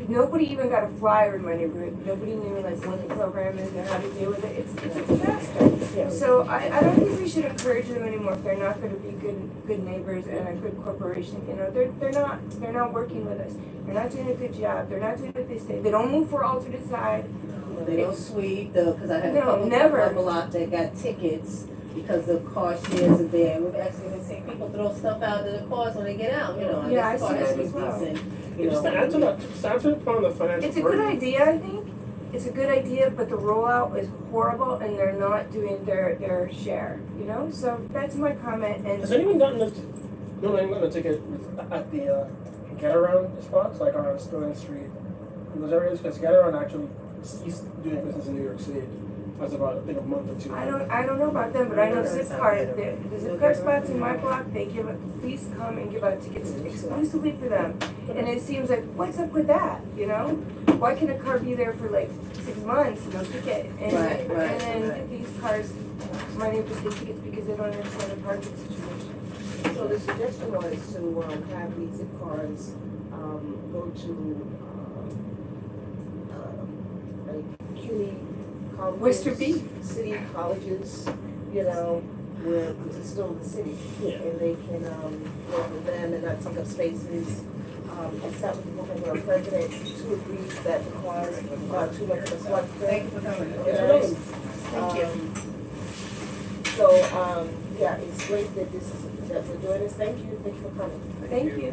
Nobody even got a flyer in my neighborhood, nobody knew like what the program is and how to deal with it, it's a disaster. So I don't think we should encourage them anymore if they're not gonna be good neighbors and a good corporation, they're not working with us. They're not doing a good job, they're not doing what they say, they don't move for alternate side. They don't sweep, because I had a No, couple never. of people out that got tickets because the car shares are there. We've actually been seeing people throw stuff out of the cars when they get out, I Yeah, guess the I car see has to that be as well. decent, Just to add to that, just to answer on the financial It's a good burden. idea, I think. It's a good idea, but the rollout is horrible and they're not doing their share, So that's my comment and. Has anyone gotten a ticket at the get around spots, like on Sterling Street, in those areas? Because get around actually ceased doing business in New York City. That's about, I think, a month or two. I don't know about them, but I know Zipcar, the Zipcar spots in my block, they please come and give out tickets exclusively for them. And it seems like, what's up with that, Why can a car be there for like 6 months, no ticket? And then these cars, my neighbors get tickets because they don't understand the parking situation. So the suggestion was to have these zip cars go to like CUNY colleges, Worcester Beef. city colleges, where this is still the city, Yeah. and they can work with them and not take up spaces. And sat with the Brooklyn president to agree that the cars are too much of a flood. Thank you for coming. Thank you. So, it's great that that we're doing this. Thank you for coming. Thank you.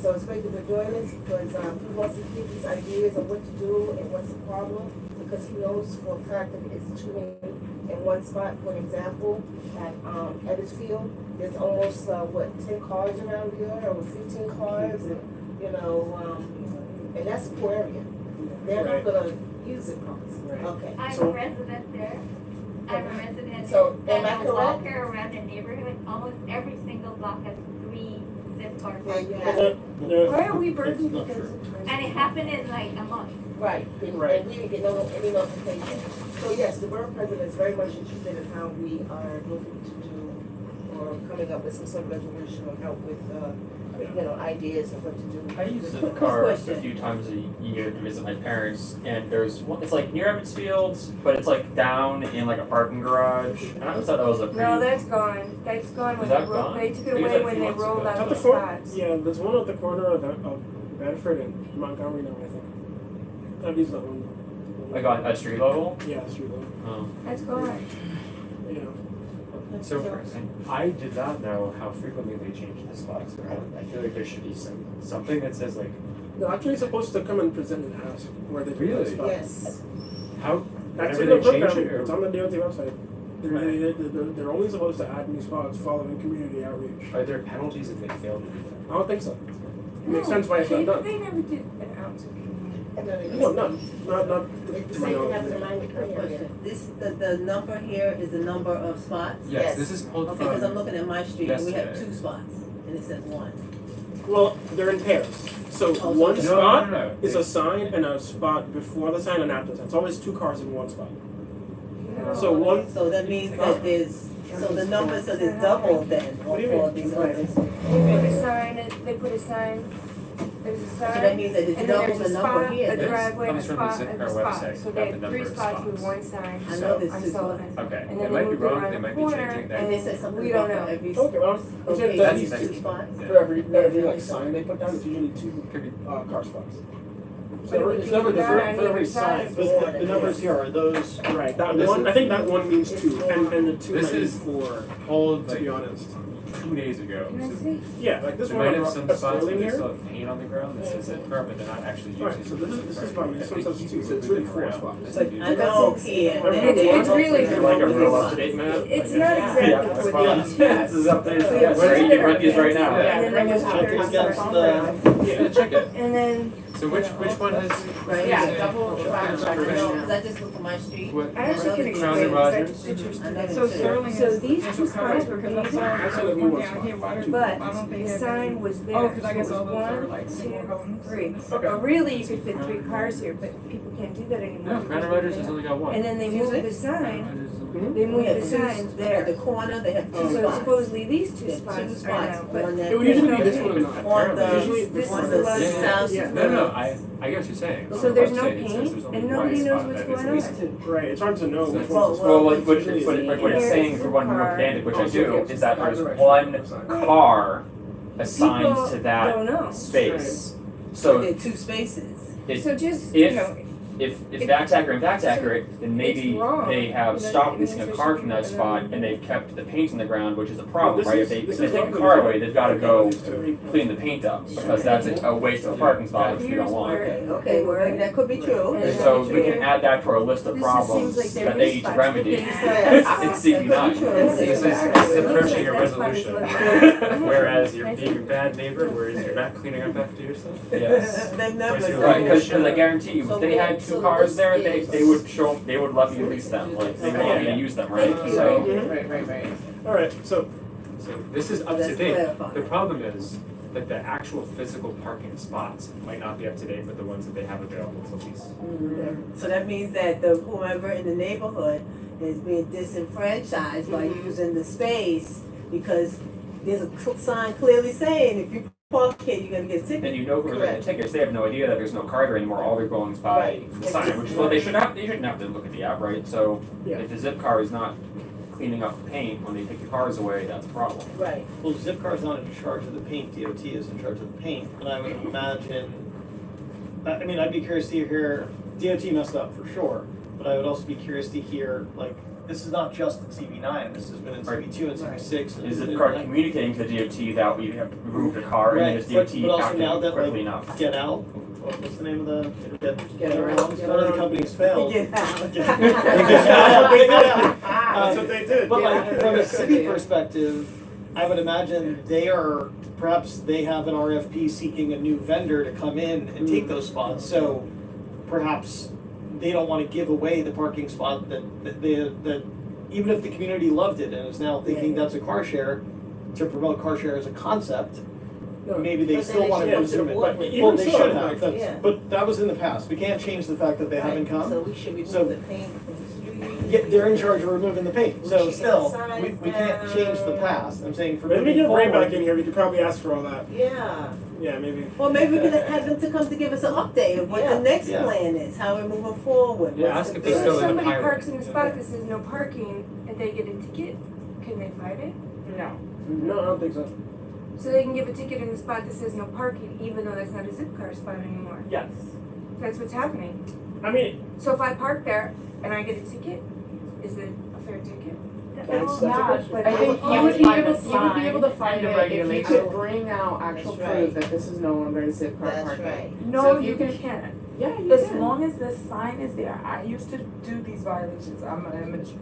So it's great that we're doing this because he wants to give these ideas of what to do and what's the problem, because he knows for a fact that it's too many in one spot. For an example, at Edwardsfield, there's almost 10 cars around here, or 15 cars, and and that's a poor area. They're not gonna use the cars. Right. Okay. I'm So- a resident there. I'm a resident So, there. am I And I correct? walk around the neighborhood, almost every single block has 3 zip cars. Yeah, you But have- Why are we burdened because of And it happened in like a month. Right, and Right. we didn't get any notification. So yes, the borough president is very much interested in how we are looking to do, or coming up with some sort of resolution or help with, ideas of what to do. I use the car a few times a year to visit my parents, and there's one, it's like near Edwardsfield, but it's like down in like a parking garage, and I always thought that was a pretty. No, that's gone. That's gone when Is that they rolled, gone? they took it It was away like a when few they months rolled ago. out At the the front, spots. yeah, there's one at the corner of Bedford and Montgomery now, I think. That is that one. Like at street level? Yeah, street level. Oh. That's gone. Yeah. So I did not know how frequently they change the spots around. I feel like there should be something that says like, They're actually supposed to come and present an ask where they put Really? the spot. Yes. how, That's whenever in they the change program. it, It's or on the DOT website. They're only supposed to add new spots following community outreach. are there penalties if they fail to do that? I don't think so. It makes sense why it's not done. They never did an ounce of community. And then No, not the to same my thing knowledge. happened in my Quick area. question, the number here is the number of spots? Yes, Yes. this is pulled Okay, because I'm from, looking at my street, and we have yesterday. 2 spots, and it says 1. Well, they're in pairs. So Oh, one so- spot No. is a sign and a spot before the sign and after the sign. It's always 2 cars in one spot. So one, So that means that there's, so the number, so there's double then What do you for mean? these others. They put a sign, there's a So that sign, means that it's and then double there's the a number spot, here. a This driveway, a comes from the spot, and a Zipcar spot. website So about they the have number 3 of spots spots. with 1 sign, I know so there's on 2 Sullivan. Okay, And it then might they be moved it wrong, around they the might be corner, changing that. And they said something we don't about know. every okay, well, location, that's it's That's- 2 spots. for every like sign they put down, it's usually 2 car spots. So it's never Put it different down for on every either side. sign. But the numbers here are those, Right, that This one, is- I think that one means 2, and the 2 This might be is 4, pulled to like be honest. 2 2 days ago. Can I So see? Yeah, like this They one might have on some that's spots where Sterling they here. still have paint on the ground that says zip car, but they're not actually using Alright, so this is probably, this one substitutes, so it's really 4 spots. It's like, I know here. It's really Is it like a real up-to-date map? It's Like, not yeah, exactly that's for fine. these. This is up there, So you have where you two can that run are these right now. painted, and then Check there's against others. the, yeah, check it. And then, So which one has? Right. Yeah, double Cause I just looked at my street. What? I actually can Crown and explain, Rogers? because I just I know did So that. Sterling So is these two covered spots were because I painted, saw That's the what we one want down spots. here, water, but I don't think the they have sign any. was there. Oh, cause I So guess it all was those are one, like single two, homes. three. Okay. Really, you could fit 3 cars here, but people can't do that anymore. No, Crown and Rogers has only got one. And then they Excuse moved me? the sign, Rogers is only- they moved Yeah, the sign At there. the corner, they have two So spots. supposedly these 2 Yeah, spots two are spots now, but on that. It would usually be no this paint. one and that. On the, Usually this on is the the last south. Yeah. No, I get what you're saying. So On there's the no website, it says paint, there's only and one nobody knows spot what's that is going at least on. two. Right, it's hard to know which Well, one's. Well, what, it's what, usually- what it's saying for one more Oh, candidate, which I so do, yeah, is that there's direction. one car assigned People to that don't know. space. So So there are 2 spaces. if, So just, if- you know, if that's accurate, then maybe It's wrong. they have You know, stopped the missing a car administration from that should spot put it and they've kept the paint in the ground, which is a problem, This right? is- If this they is take a lovely. car away, they've gotta go These two. clean the paint up, because that's a waste of a parking spot, which we here's don't want. where, Okay, well, maybe that could be true. And And so we here- can add that to our list of This problems seems like that they need to spots, remedy but in then CB9. This is approaching a That spot is resolution. what- Whereas you're being a bad neighbor, whereas you're not cleaning up after yourself. Yes. They never. Right, Right, because I guarantee you, So if they had so 2 cars this there, is- they would show, they would let me lease them, like, they would let me use them, right? Thank you. So, Right. Alright, so, So this is up to That's date. clarified. The problem is that the actual physical parking spots might not be up to date with the ones that they have available to lease. Mhm. So that means that the whoever in the neighborhood is being disenfranchised by using the space because there's a sign clearly saying if you park here, you're gonna get ticketed. and you know who's writing the tickets, they have no idea that there's no car there anymore, all they're going is by Right. the sign, which is what they shouldn't have to look at the app, right? So, Yeah. if the zip car is not cleaning up the paint when they take the cars away, that's a problem. Right. well, Zipcar's not in charge of the paint, DOT is in charge of the paint, and I would imagine, I mean, I'd be curious to hear, DOT messed up for sure, but I would also be curious to hear, like, this is not just in CB9, this has been in CB2 and CB6. and Is it's the been car in- communicating to the DOT that we have removed the car, Right, and is but DOT also now acting that, quickly like, enough? Get out, what's the name of the, Get around. None of the companies failed. Get out. Get out. that's what they did. But yeah. like, from a city perspective, I would imagine perhaps they have an RFP seeking a new vendor to come in and take those spots, so perhaps they don't wanna give away the parking spot that even if the community loved it and is now thinking that's a car share, to promote car share as a concept, No, maybe they But still then wanna they should consume it, come to but, the board. well, Even they so, should like, have, that's, yeah. but that was in the past, we can't change the fact that they haven't Right. come. So we should So- remove the paint from the street. Yeah, they're in charge of removing the paint, We so should get still, signs we can't change the past, I'm saying for Maybe moving get Ray back forward. in here, we could probably ask for all that. Yeah. Yeah, maybe. Well, maybe we could have them to come to give us an update of what Yeah. the next Yeah. plan is, how we're moving forward. Yeah, what's ask the if they're So still if in the somebody pilot. parks in a spot that says no parking and they get a ticket, can they fight it? No. No, I don't think so. So they can give a ticket in the spot that says no parking, even though that's not a zip car spot anymore. Yes. That's what's happening. I mean, So if I park there and I get a ticket, is it a fair ticket? that's a Not, question. but I think Oh, you would be find able, a you would be able to find and it the if you regulation. could bring out actual That's proof right. that this is no longer a zip car That's parking. right. No, So if you you can't. Yeah, you As can. long as the sign is there, I used to do these violations, I'm an administrator.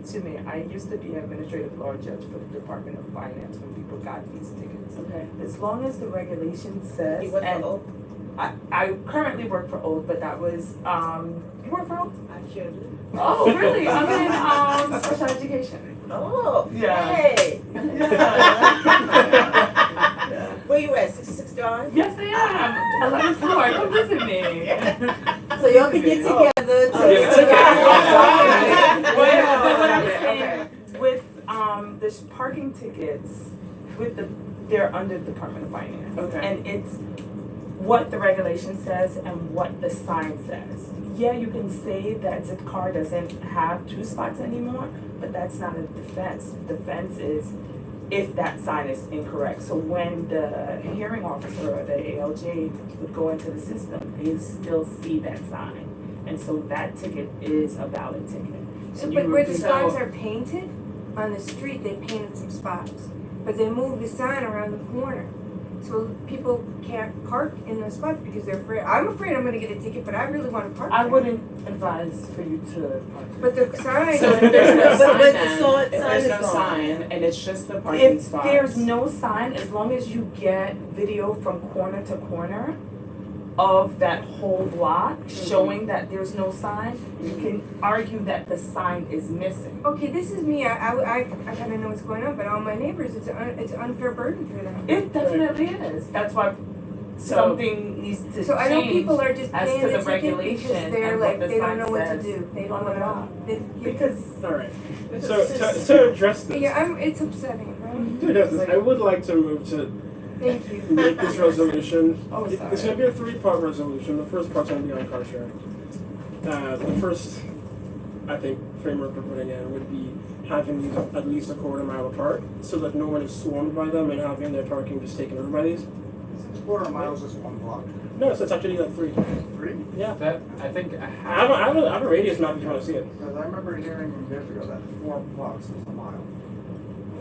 Excuse me, I used to be an administrative law judge for the Department of Finance when people got these tickets. Okay. As long as the regulation says, You work for and Oak? I currently work for Oak, but that was, you work for Oak? I sure do. Oh, really? I'm in, special education. Oh, Yeah. hey. Where you at, 66 Drive? Yes, I am. 11th floor. Come visit me. So y'all can get together to. Yeah, it's okay. But what I'm Okay, saying, with this parking tickets, they're under the Department of Finance. Okay. And it's what the regulation says and what the sign says. Yeah, you can say that Zipcar doesn't have 2 spots anymore, but that's not a defense. Defense is if that sign is incorrect. So when the hearing officer or the ALJ would go into the system, they still see that sign. And so that ticket is a valid ticket. So, And but you where would the be- spots are painted, on the street, they painted some spots. but they moved the sign around the corner. So people can't park in those spots because they're afraid. I'm afraid I'm gonna get a ticket, but I really wanna park I there. wouldn't advise for you to. But the sign. So if there's no But sign the then, sign if there's is no gone. sign and it's just the parking If spots. there's There's no sign, as long as you get video from corner to corner of that whole block showing that there's no sign, you can argue that the sign is missing. Okay, this is me. I kind of know what's going on, but all my neighbors, it's an unfair burden for them. It definitely is. That's why something needs to change. So I know people are just as paying to the the ticket regulation because they're and like what the they don't sign know what to says do. They don't on the know. block. They, Because Alright, so to address this, yeah, it's upsetting, right? to address this, I would like to move to Thank you. make this resolution. Oh, It's sorry. gonna be a three-part resolution. The first part's gonna be on car sharing. The first, I think, framework we're putting in would be having these at least a quarter mile apart, so that no one is swarmed by them and having their parking just taken over by these. Quarter mile is just one block. No, so it's actually like three. Three? Yeah. That, I think a I half. have a radius map if you wanna see it. Because I remember hearing years ago that 4 blocks is a mile.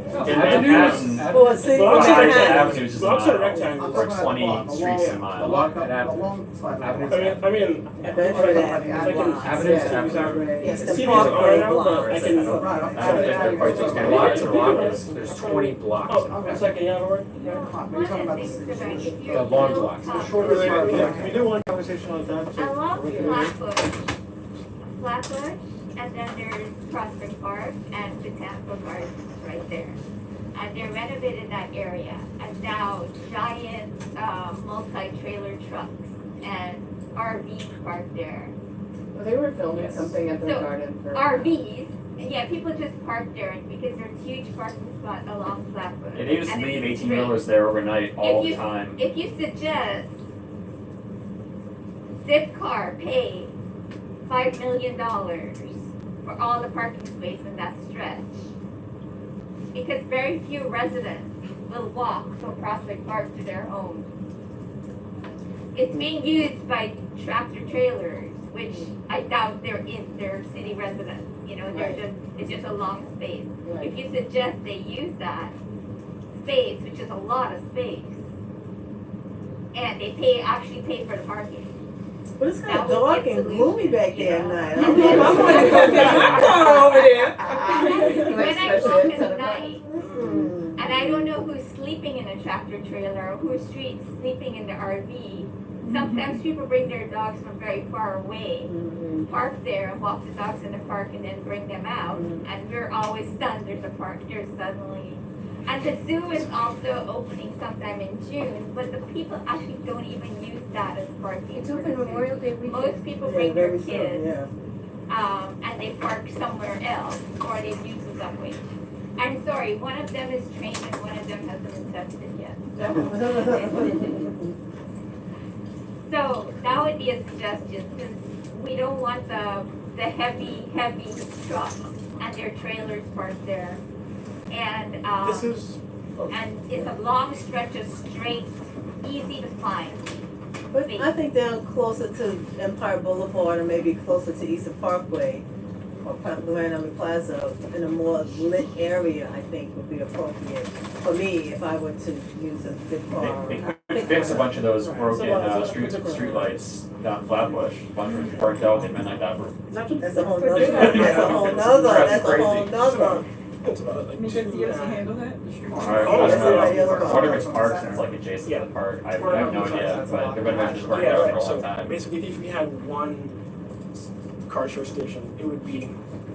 Avenues. Well, see, Blocks we are don't Manhattan have- Avenue is just a Blocks are mile. rectangles. Or 20 streets a mile. Block at Avenue. Along side of the Avenues. block. I mean, Bedford if Avenue I can blocks. Avenues use to that- Avenue. Yes, the CB's Parkway are now, but block. I can. I don't think they're quite just gonna lots of blocks. There's 20 blocks. Oh, one second, you have a word? Yeah, come on, One maybe of talking the about the things city. about if The you're long real blocks. tough- Can we do one conversation on that? Along Flatbush, and then there's Prospect Park and Botanical Gardens right there. And they're renovating that area, and now giant, multi-trailer trucks and RVs parked there. Well, they were filming Yes. something at the So, garden for. RVs, and yeah, people just park there because there's huge parking spot along Flatbush. Yeah, they just And leave it's 18-wheelers there overnight all If the you- time. If you suggest Zipcar pay $5 million for all the parking space in that stretch, because very few residents will walk from Prospect Park to their homes. It's being used by tractor trailers, which I doubt they're city residents, you know, it's just a long space. Right. If you suggest they use that space, which is a lot of space, and they actually pay for the parking. But it's kind That of would dark get and gloomy back there at Yeah. night. I don't know if I'm gonna go get my car over there. When I walk in the night, Mm. and I don't know who's sleeping in a tractor trailer or who's sleeping in the RV. Sometimes people bring their dogs from very far away, Mhm. park there and walk the dogs in the park and then bring them out. And we're always stunned, there's a park there suddenly. And the zoo is also opening sometime in June, but the people actually don't even use that as parking. It's for open the zoo. Memorial Day weekend. Most people Yeah, bring their very soon, kids. yeah. And they park somewhere else, or they use the subway. I'm sorry, one of them is trained and one of them hasn't been tested yet. So that would be a suggestion, since we don't want the heavy trucks and their trailers parked there. And, This is, and it's a long stretch of straight, easy to find. But I think down closer to Empire Boulevard or maybe closer to Eastern Parkway or Grand Plaza in a more lit area, I think would be appropriate for me if I were to use a big car. They could fix a bunch of those broken So, street lights down Flatbush. A bunch of them parked out at midnight that were. it's actually. That's a whole nother, that's a whole nother. It's about like two, handle that? I don't know. Part of it's parks and it's like adjacent to the park. I have no idea, but they've been just parked Yeah, out right, for a so long time. basically if we had one car share station, it would be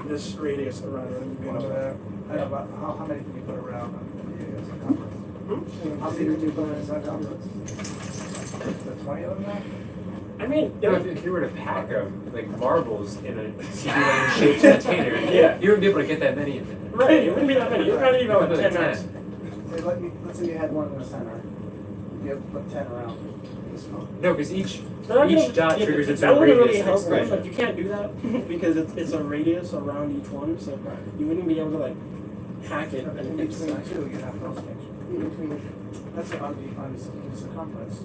this radius around it. You know, I know about how many can you put around the circumference? How many can you put in circumference? The 20 of them now? I mean, You know, if you were to pack them like marbles in a CB9 shaped container, Yeah. you wouldn't be able to get that many in there. right, it wouldn't be that many, you're not even like 10 minutes. Say, let's say you had one in the center. You have to put 10 around this one. No, because each They're not Each gonna- dot yeah, triggers its that own wouldn't really radius help, right? expression. Like you can't do that because it's a radius around each one, so you wouldn't be able to like hack it In and between it's the two, you have those things. In between, that's on the circumference.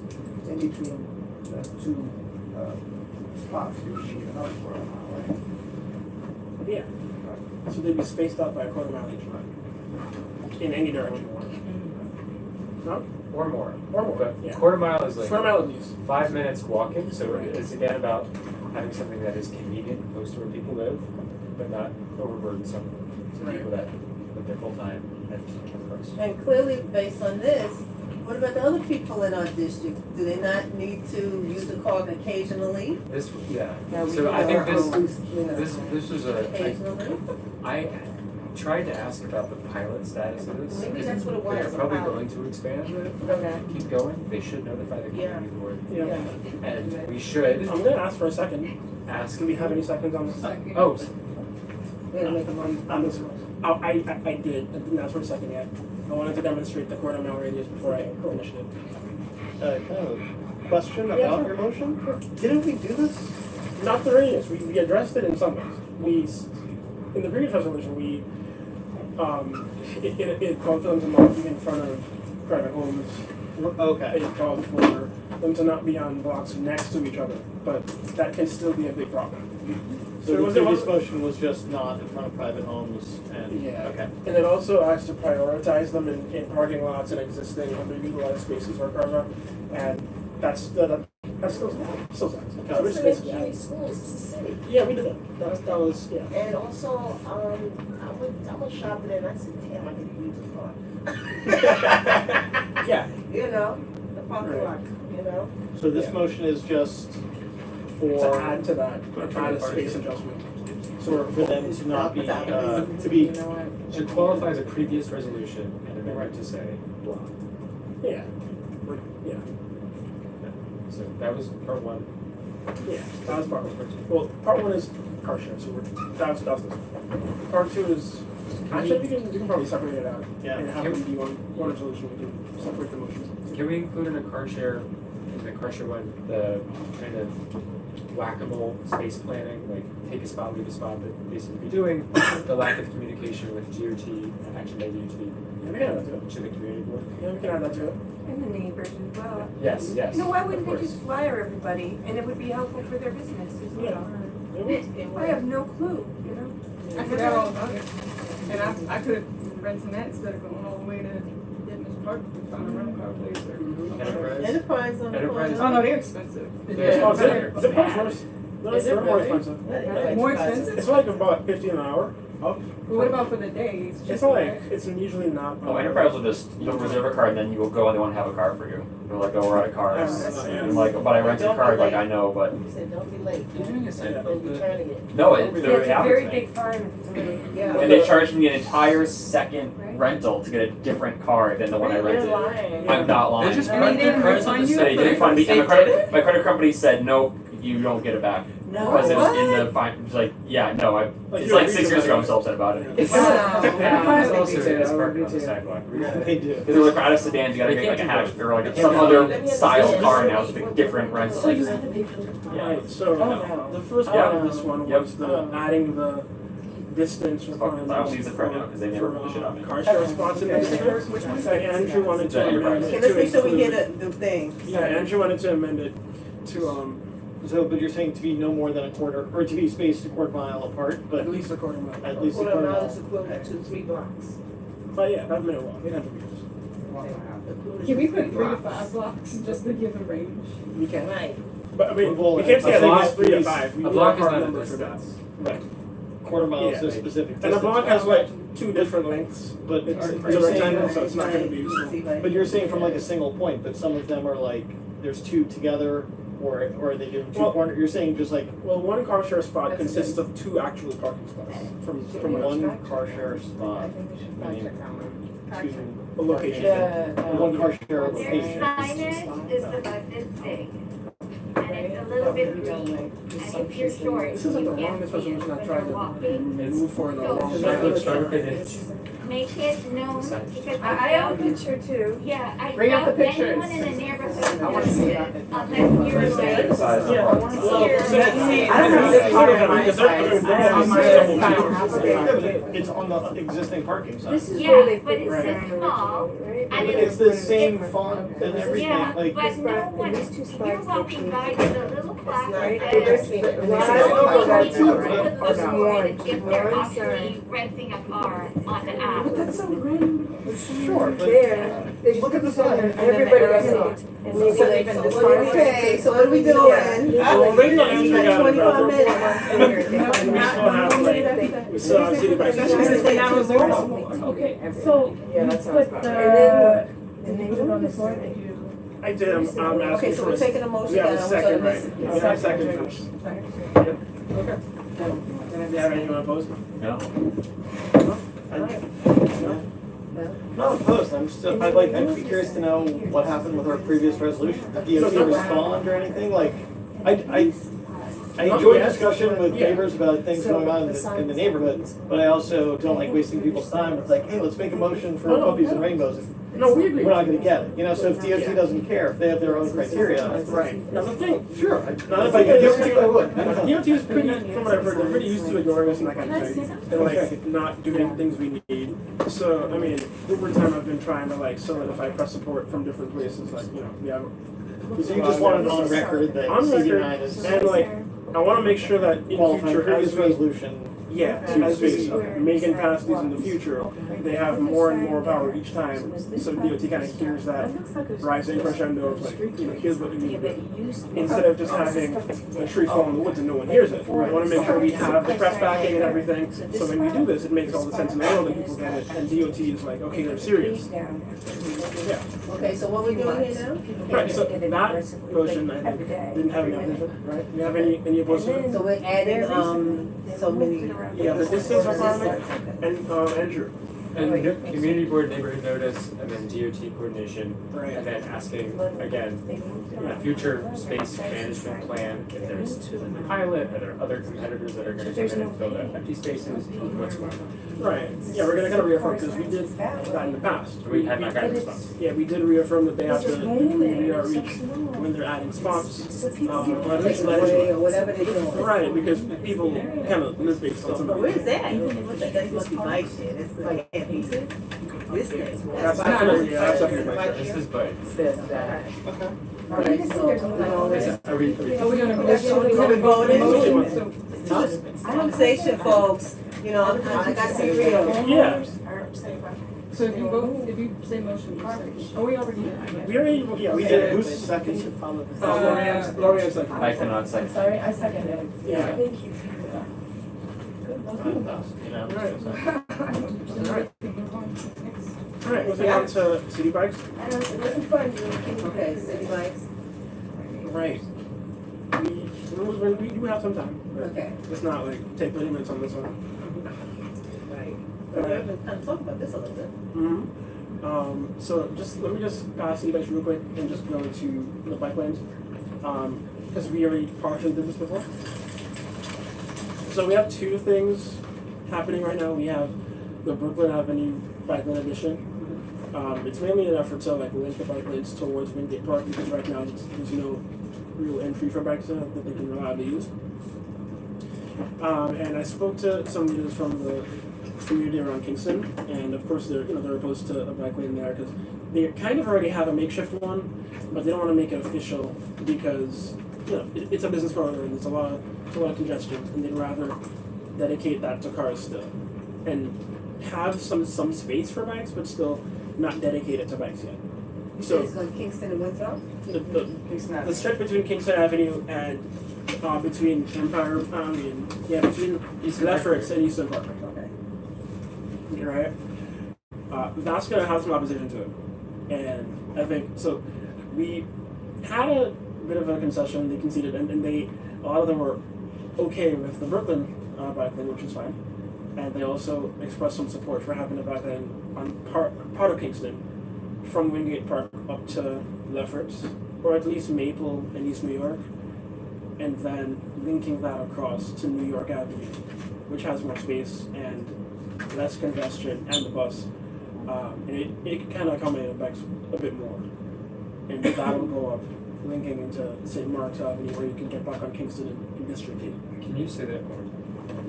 In between the two spots, you would need another quarter mile, right? yeah. So they'd be spaced out by a quarter mile each. in any direction you want. No? Or more. Or more, But yeah. quarter mile is like Quarter mile at least. 5 minutes walking, so Right. it's again about having something that is convenient, close to where people live, but not overburdensome to Right. people that live there full time and of course. And clearly, based on this, what about the other people in our district? Do they not need to use the car occasionally? This, yeah, Yeah, we so do I think our this, own, you know, this was a, Occasionally? I tried to ask about the pilot status of this. Maybe that's what it was, They're probably pilot. going to expand it, Okay. keep going, they should notify the Yeah. community board. Yeah. And we should I'm gonna ask for a second. ask. Do we have any seconds on this? Oh, On this one. Oh, I did. I didn't ask for a second yet. I wanted to demonstrate the quarter mile radius before I finished it. Kind of a question Yeah, about sure. your motion? Didn't we do this? Not the radius. We addressed it in some ways. In the previous resolution, it called for them to not be in front of private homes. Okay. It called for them to not be on blocks next to each other, but that can still be a big problem. So it the was- previous motion was just not in front of private homes and, Yeah. okay. And it also asks to prioritize them in parking lots and existing underutilized spaces or whatever, and that's still stands. So It's there's in space, the community schools, it's a city. yeah, we did that. That was, yeah. And also, I was shopping and I said, damn, I could use a car. Yeah. You know, the parking Right. lot, you know? So this Yeah. motion is just To for, add to that, add a space adjustment. So for them to not be, to be, You know what? should qualify as a previous resolution and amendment to say blah. yeah, yeah, So that was part one. yeah, that was part one. Well, part one is car share, so that's this. Part two is, actually, we can probably separate it out. Yeah. And have it be one resolution, we can separate the motions. Can we include in a car share, in the car share one, the kind of whack-a-mole space planning, like take a spot, leave a spot that they seem to be doing, the lack of communication with GOT, action by GOT, Yeah, we can add that to it. to the community board? Yeah, we can add that to it. And the neighbors as well. Yes, yes. You know, why of wouldn't they course. just flyer everybody, and it would be helpful for their business as well? Yeah. It would. I have no clue, you know? I forgot all about it. And I could rent some that instead of going all the way to Dennis Park to find a rental car place or. Enterprise. Enterprise on the Enterprise. Oh, no, they're expensive. Yeah. Oh, zip park's worse. Is it They're more really? expensive. More expensive? It's like about 50 an hour. Up. But what about for the day? It's like, it's usually not. Oh, Enterprise will just, you'll reserve a car and then you will go and they won't have a car for you. They're like, oh, we're out of cars. I'm like, but I rented a car, like, I know, but, You said, don't be late. You're doing a side Yeah. note Then that- returning it. no, Yeah, they're it's a very advertising. big fine if it's a really. Yeah. And they charged me an entire second Right. rental to get a different car than the one I You're rented. lying. I'm not lying. They just And park they their didn't cars on refund the you? side. They did refund me, and my credit company said, nope, you don't get it back. No, Because it was what? in the fine, it was like, yeah, no, Like, it's you like agreed 6 to years ago, that. I'm so upset about it. Yeah. Wow. Enterprise Wow. also is parking on the sidewalk. they do. Because they're like, out of sedans, you gotta They get like a can't hatch, do or like both. some They other can't do style both. car now, it's a different rental. So you have to pay for the car. Right, so no. the first Yeah. part of this one Yep. was the adding the distance requirement. I'll use it for now, 'cause they never for, push it on me. car share spots in the district. Which one's And Andrew wanted to The amend Enterprise. it Okay, to let's make sure we include- get the thing. Yeah, Andrew wanted to amend it to, So, but you're saying to be no more than a quarter, or to be spaced a quarter mile apart, but at least a quarter mile. at least a Quarter quarter mile mile. is equivalent to 3 blocks. But yeah, that made a while, 800 meters. Can we put 3 to 5 blocks just to give a range? We can. Right. But I mean, Well, we can't say a at least block 3 to is- 5. We A need block is hard not a number for that. distance. Right. Quarter mile is Yeah. a specific And distance. a block has like 2 different lengths. But It's are a you rectangle, saying, so it's not gonna be useful. but you're saying from like a single point, but some of them are like, there's 2 together, or are they doing 2 Well- corner, you're saying just like Well, one car share spot That's consists of 2 actual parking spots from what I've seen. one car share I spot, think we should fact check that one. two, A location. one car share Their location. signage is about this big, and it's a little bit green, and if you're short, This is like you the can't longest see it resolution I've when tried you're to walking. move for in a long So- time. Let's start with it. Make it known, because I have a picture too. yeah, I Bring out the doubt pictures. anyone in the neighborhood I wanna does see it, it. unless you're like, Size of Yeah, parking well, spot. here. I don't know if part of my Because they're- size. they're I on my don't know. double It's on the existing parking side. This is Yeah, where they but put it's it so small. right? I mean, It's the same font and everything, yeah, like, but no one, these 2 you're spots walking by with a little plaque Right. that There's- says, there's- Well, there's- I know "Oh, that people too, would right? look There's for one, it if they're one actually sign. renting a car on the app." But that's so random. Sure, but There, they just look at the put it there, sign. and everybody got it. And maybe So like, even so this what do one. we Okay, so what are we doing? Well, right now, we got 25 minutes. we still have like, we still have city bikes. Okay, so Yeah, you that sounds put about the, and did you put it on the floor? Did you? I did, I'm Okay, asking so for we're a, taking a motion we have down, a we're second, gonna right? miss- We have a second first. Second. Okay. Do you have anyone opposed? No. Not opposed, I'd be curious to know what happened with our previous resolution. Did DOT respond or anything? Like, I enjoy discussion with neighbors about things going on in the neighborhood, but I also don't like wasting people's time with like, hey, let's make a motion for puppies and rainbows. No, we agree. We're not gonna get it, you know, so if DOT doesn't care, if they have their own criteria. Right. Now the thing, Sure, not if I could give it to you, I would. DOT is pretty, from what I've heard, they're pretty used to ignoring us and that kind of thing. And like, not doing things we need. So, I mean, over time I've been trying to like solidify press support from different places, like, you know, we have. So you just want it on record that On record, CB9 is and like, I wanna make sure that in qualifying future, previous as we, resolution. yeah, as we make and pass these in the future, they have more and more power each time. So DOT kind of hears that rising crescendo of like, you know, here's what you need to do. Instead of just having a tree fall in the woods and no one hears it. We wanna make sure we have the press backing and everything, so when we do this, it makes all the sense in the world and people get it, and DOT is like, okay, they're serious. Yeah, Okay, so what we doing here now? right, so that motion, I think, didn't have any opposition, right? You have any opposed to it? So we're adding, so many. Yeah, the distance requirement and, Andrew. And community board neighborhood notice, and then DOT coordination, Right. and then asking, again, future space management plan, if there's a pilot, are there other competitors that are gonna come in and fill the empty spaces, what's going on? Right, yeah, we're gonna kind of reaffirm, because we did that in the past. We had not gotten a response. Yeah, we did reaffirm that they have to do community outreach when they're adding spots, or at least let Way it. or whatever they're doing. Right, because people kind of live based on some But of where's it. that? That must be bike shit, it's like, this thing. That's definitely, yeah, that's definitely my This is but, Says that. Alright, so, are we Are we gonna? Are we voting? So- Conversation, folks, you know, I gotta be real. Yeah, So if you vote, if you say motion, are we already? we already, yeah, we did. Who's second? Lorian's second. I cannot say. Sorry, I second it. Yeah. Thank you. Alright, moving on to city bikes. I don't, it wasn't fun. Okay, city bikes, Right. We do have some time, but okay, it's not like take 30 minutes on this one. right. We're gonna kind of talk about this a little bit. So let me just pass city bikes real quick and just go into the bike lanes. Because we already partially did this before. So we have two things happening right now. We have the Brooklyn Avenue bike lane addition. It's mainly an effort to like link the bike lanes towards Wingate Park because right now there's no real entry for bikes that they can reliably use. And I spoke to some leaders from the community around Kingston, and of course they're opposed to a bike lane there because they kind of already have a makeshift one, but they don't want to make it official because it's a business corridor and it's a lot of congestion, and they'd rather dedicate that to cars still, and have some space for bikes, but still not dedicate it to bikes yet. So It's on Kingston and Winthrop? the strip between Kingston Avenue and between Empire and between Lefferts and Eastern Park. Okay. You're right. That's gonna have some opposition to it, and I think so. We had a bit of a concession. They conceded, and a lot of them were okay with the Brooklyn bike lane, which is fine. And they also expressed some support for having a bike lane on part of Kingston, from Wingate Park up to Lefferts, or at least Maple and East New York, and then linking that across to New York Avenue, which has more space and less congestion, and the bus. And it can kind of accommodate bikes a bit more. And that'll go up, linking into St. Mark's Avenue, where you can get back on Kingston in District 8. can you say that more?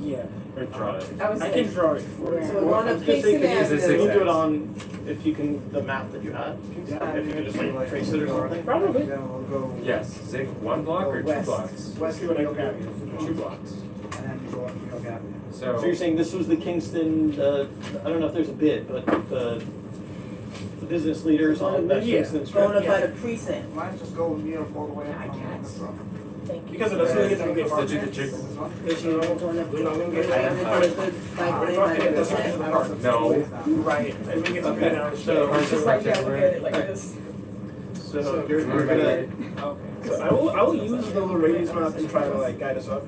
Yeah. Or draw it? I can draw it for you. So we're going up Just say, Kingston can Is you this do it exact? on, if you can, the map that you had? If you could just like trace it or something? Probably. Then we'll go Yes, zig 1 block or 2 West. blocks? west See what I of got. 2 blocks. then you go up New York Avenue. So you're saying this was the Kingston, I don't know if there's a bid, but the business leaders on that Yeah. Kingston Street. Going up by the precinct. Mine's just go New York all the way up I from guess. Thank you. Because it doesn't get to be a park. The jig- There's no, we're not gonna get Right, that. it's a good bike lane by the precinct. No. Right, and we get to be Okay, down. so- Ours Just is like, yeah, look rectangular. at it like this. So you're We're gonna, right. So I will use the little radius map and try to like guide us up.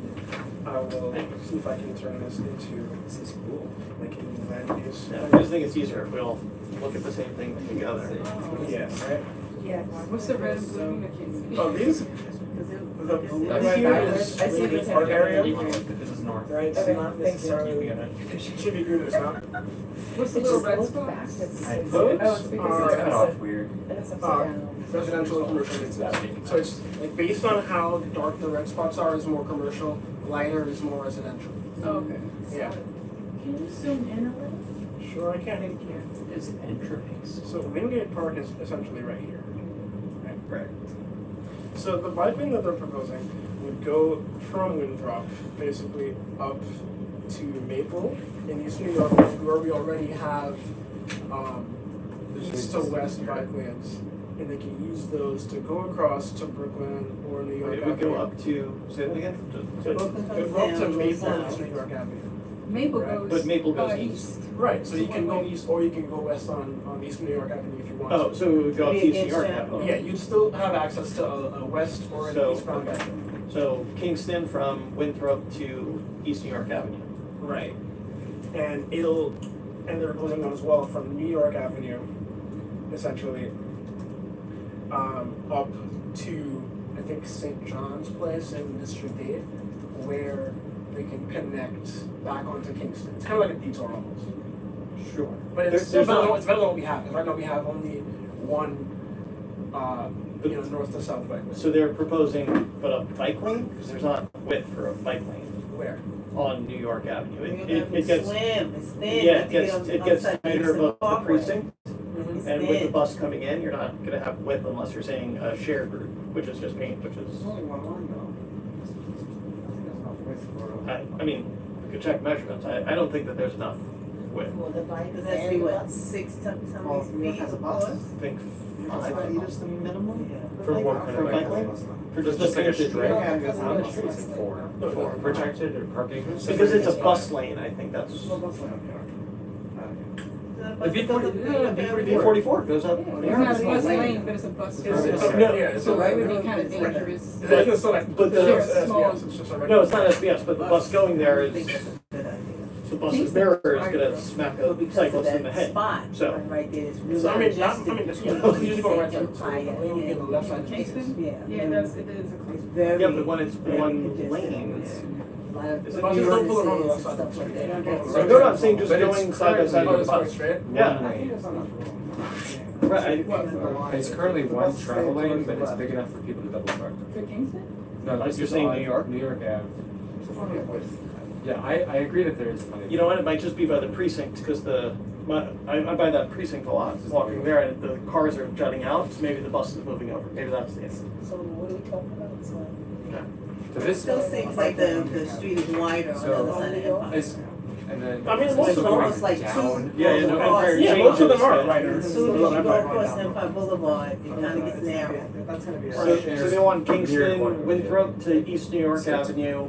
I will see if I can turn this into This is cool. like a land use. yeah, I just think it's easier if we all look at the same thing together. Yeah, right? Yes. What's the red and blue? I can't see. Oh, these, the blue That's- here is I see the the park area, This is north. right? It's Okay, not thank you. necessarily, It. it should be green, it's not. What's the little red spots? Those Oh, it's because are- It's cut off weird. And it's upside down. Residential and commercial uses. So it's like based on how dark the red spots are is more commercial, lighter is more residential. Oh, okay. Yeah. Can you zoom in a little? Sure, I can. Is entropes. So Wingate Park is essentially right here. Right. So the bike lane that they're proposing would go from Winthrop basically up to Maple in East New York, where we already have east to west bike lanes, and they can use those to go across to Brooklyn or New York It would go Avenue. up to, say that again? So it Brooklyn would comes go up to down, goes Maple and south. East New York Avenue. Maple Right. goes. But Maple goes east. Right, so you can go east or you can go west on East New York Avenue if you want. Oh, so it would go up to Be East New against York that. Avenue. Yeah, you'd still have access to a west or an So, eastbound okay. avenue. So Kingston from Winthrop to East New York Avenue. Right. And they're closing them as well from New York Avenue, essentially, up to, I think, St. John's Place in District 8, where they can connect back onto Kingston. It's kind of like a detour almost. Sure. But it's There's still better not- than, it's better than what we have, because right now we have only one, north to south bike lane. So they're proposing, but a bike lane, because there's not width for a bike lane Where? on New York Avenue. New York It Avenue gets, slim, it's thin. yeah, you it have to gets, on- it gets outside tighter Kingston above the Parkway. precinct. It's And with the thin. bus coming in, you're not gonna have width unless you're saying a shared route, which is just me, which There's is, only one line though. I think there's enough width for I mean, we could check measurements. I don't think that there's enough width. For the bike Cause that's and be the what, bus? 6 some Oh, these New York feet has a of bus? course? I think Five 5 feet is the minimum? For Like, what kind for of bike bike lane? lane? For just Just the like a transit straight. lane? How many streets is it for? No, For protected or parking? Because it's a bus lane, I think that's. There's no bus lane up here. But B40 because of New York B40 Avenue- B 44 goes up. It's not a bus lane, but it's a bus It's- route. it's- no, yeah, it's So a- it would be kind of dangerous. It's not like, But the- it's They're small. SBS, it's just a regular. No, it's not SBS, but the bus going there I think is, that's a good idea. the bus's mirror is gonna smack But a because of cyclist in the that head. spot, So- right there, it's really So I mean, congested. just, You you know, usually go right side, Kingston so the lane would be on the left side of Kingston. Yeah. Yeah, it does, it is. It's very. Yeah, but when it's very one congested. lane, A lot of Is The it buses don't pull around the businesses left and side of stuff like the that. street. So no, I'm saying just But it's going side by side Oh, with it's the going bus. straight? Yeah. I think there's enough room. Right, It's currently one travel lane, but it's big enough for people to double park. For Kingston? No, Like this you're is saying on New York? New York Ave. There's plenty of width. Yeah, I agree that there is plenty. of- you know what, it might just be by the precinct, because I buy that precinct a lot, walking there, and the cars are jutting out, so maybe the bus is moving over, maybe that's the issue. So what are we talking about? So, So It this, still seems like the street is wider on the other side of Empire. this, and then. I mean, this most is of them are almost like down. two- Yeah, yeah, no, Empire Yeah, most of them are changes, wider. As soon as you go across Empire Boulevard, it kinda gets narrow. That's gonna be a. So they want Kingston, Winthrop to East New York Avenue,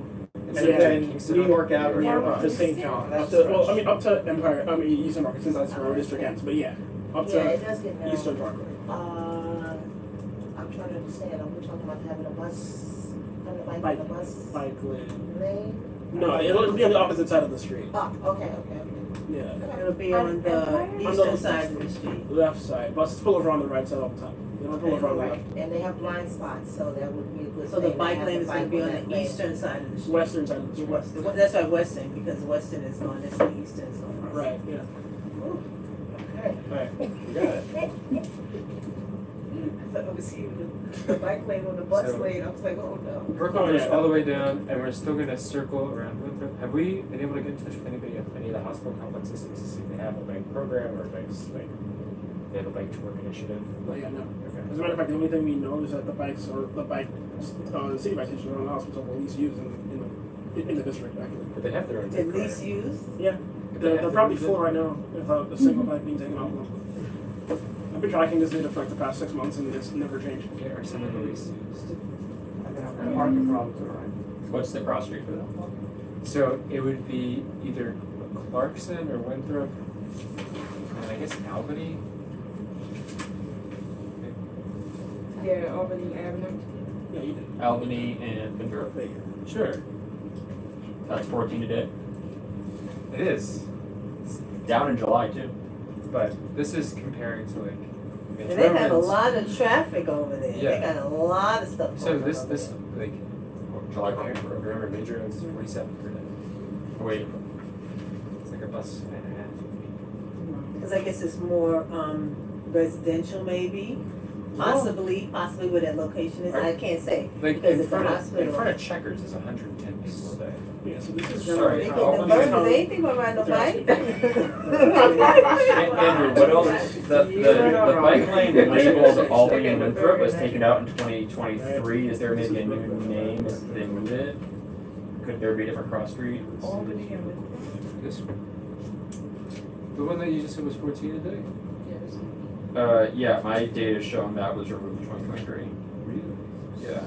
and Yeah. then Kingston New up York to New York Avenue up to Avenue. St. John. Up to, well, I mean, up to Empire, Eastern Parkway, since that's where our district ends, but yeah, up yeah, it to does get narrow. Eastern Parkway. I'm trying to understand, are we talking about having a bus, having a bike on the bus Bike lane. lane? No, it'll be on the opposite side of the street. Oh, okay. Yeah, It'll be on the eastern side of the street. left side. Buses pull over on the right side all the time. They don't pull over on the Right, left. and they have blind spots, so that would be a good thing. So the to bike have lane the is gonna bike be on that the lane. eastern side of the street. Western side of the street. That's why Western, because Western is going this way, Eastern is going this way. Right, yeah. Okay. Right, you got it. I thought I was seeing the bike lane on the bus So- lane, I was like, oh no. Brooklyn goes all the way down, and we're still gonna circle around Winthrop. Have we been able to get in touch with anybody at any of the hospital complexes to see if they have a bike program or bikes, like, they have a bike to work initiative? But yeah, no. Okay. As a matter of fact, the only thing we know is that the bikes or the city bike station are the hospital will at least use in the in the district, actually. But they have their own. At take, least right? used? Yeah, they're probably full right now without a single bike being taken off them. I've been tracking this data for like the past 6 months and it's never changed. Yeah, or some of the least used. I've been having parking problems around. What's the cross street for that? So it would be either Clarkson or Winthrop, and I guess Albany. Yeah, Albany Avenue. Yeah, you did. Albany and Winthrop. Sure, That's 14 a day. it is. Down in July too. But this is comparing to like. And they have a lot of traffic over there. They Yeah. got a lot of stuff So going on this over this there. like July compared road. to remember major roads is 47 per day. Wait, It's like a bus and a half. Cause I guess it's more, residential maybe, possibly where that location is, I can't say. Like Because in it's a front of hospital. Checkers is 110 people a day. Yeah, so this is Sorry, They how- get the this is burn, how- they ain't think about riding no bike. Andrew, what else? The bike lane labeled Albany and Winthrop was taken out in 2023. Is there maybe a new name? Did they move it? Could there be a different cross street? Albany and Winthrop. This one. The one that you just said was 14 a day? Yeah, my data showing that was removed in 2023. Really? Yeah.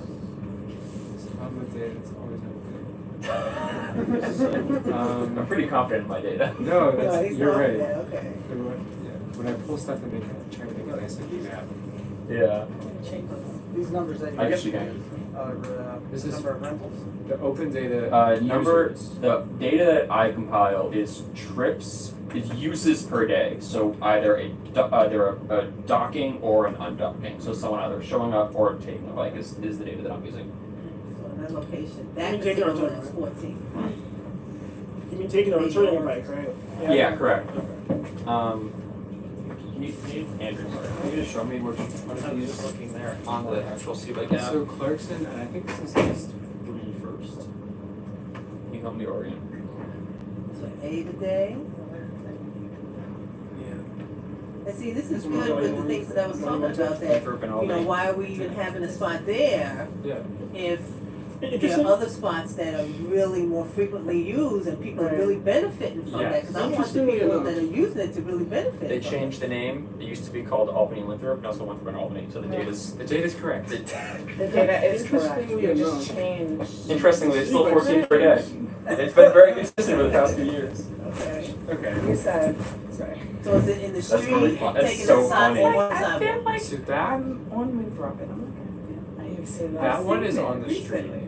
It's the problem with data, it's always not I'm good. pretty confident in my data. No, No, that's, he's you're not right. there, okay. When I pull stuff and they try to make it, I said, you have. Yeah. These numbers that you. I guess you can. Are, This the is- number of rentals? The open data. Number, users. the data that I compile is trips, is uses per day. So either a docking or an undocking. So someone either showing up or taking a bike is the data that I'm using. So in that location, You that take it on particular time, one is right? 14. You mean taking or returning a bike, right? Yeah, correct. Andrew, can you just show me which one of these is looking there on the actual CBike app? So Clarkson, and I think this is list 3 first. Can you help me orient? So 8 a day. Yeah. And see, this is good with the things that I was talking about, that, Winthrop and you know, Albany. why are we even having a spot there Yeah. if there Interesting. are other spots that are really more frequently used and people are Right. really benefiting from that? Cause I want the Interestingly people enough. that are using it to really benefit They from changed the name. It used to be called Albany and Winthrop, and also Winthrop and Albany. So the data's The data's correct. The data is correct, Interestingly we just enough. changed. interestingly, it's still 14 per day. It's been very consistent for the past few years. Okay, Okay. you said, sorry. it. So is it in the That's really street, fun. That's taking so a side funny. or one I side? feel like So that I'm on Winthrop and I'm like, I have seen that. that one I've is seen on it the street. recently.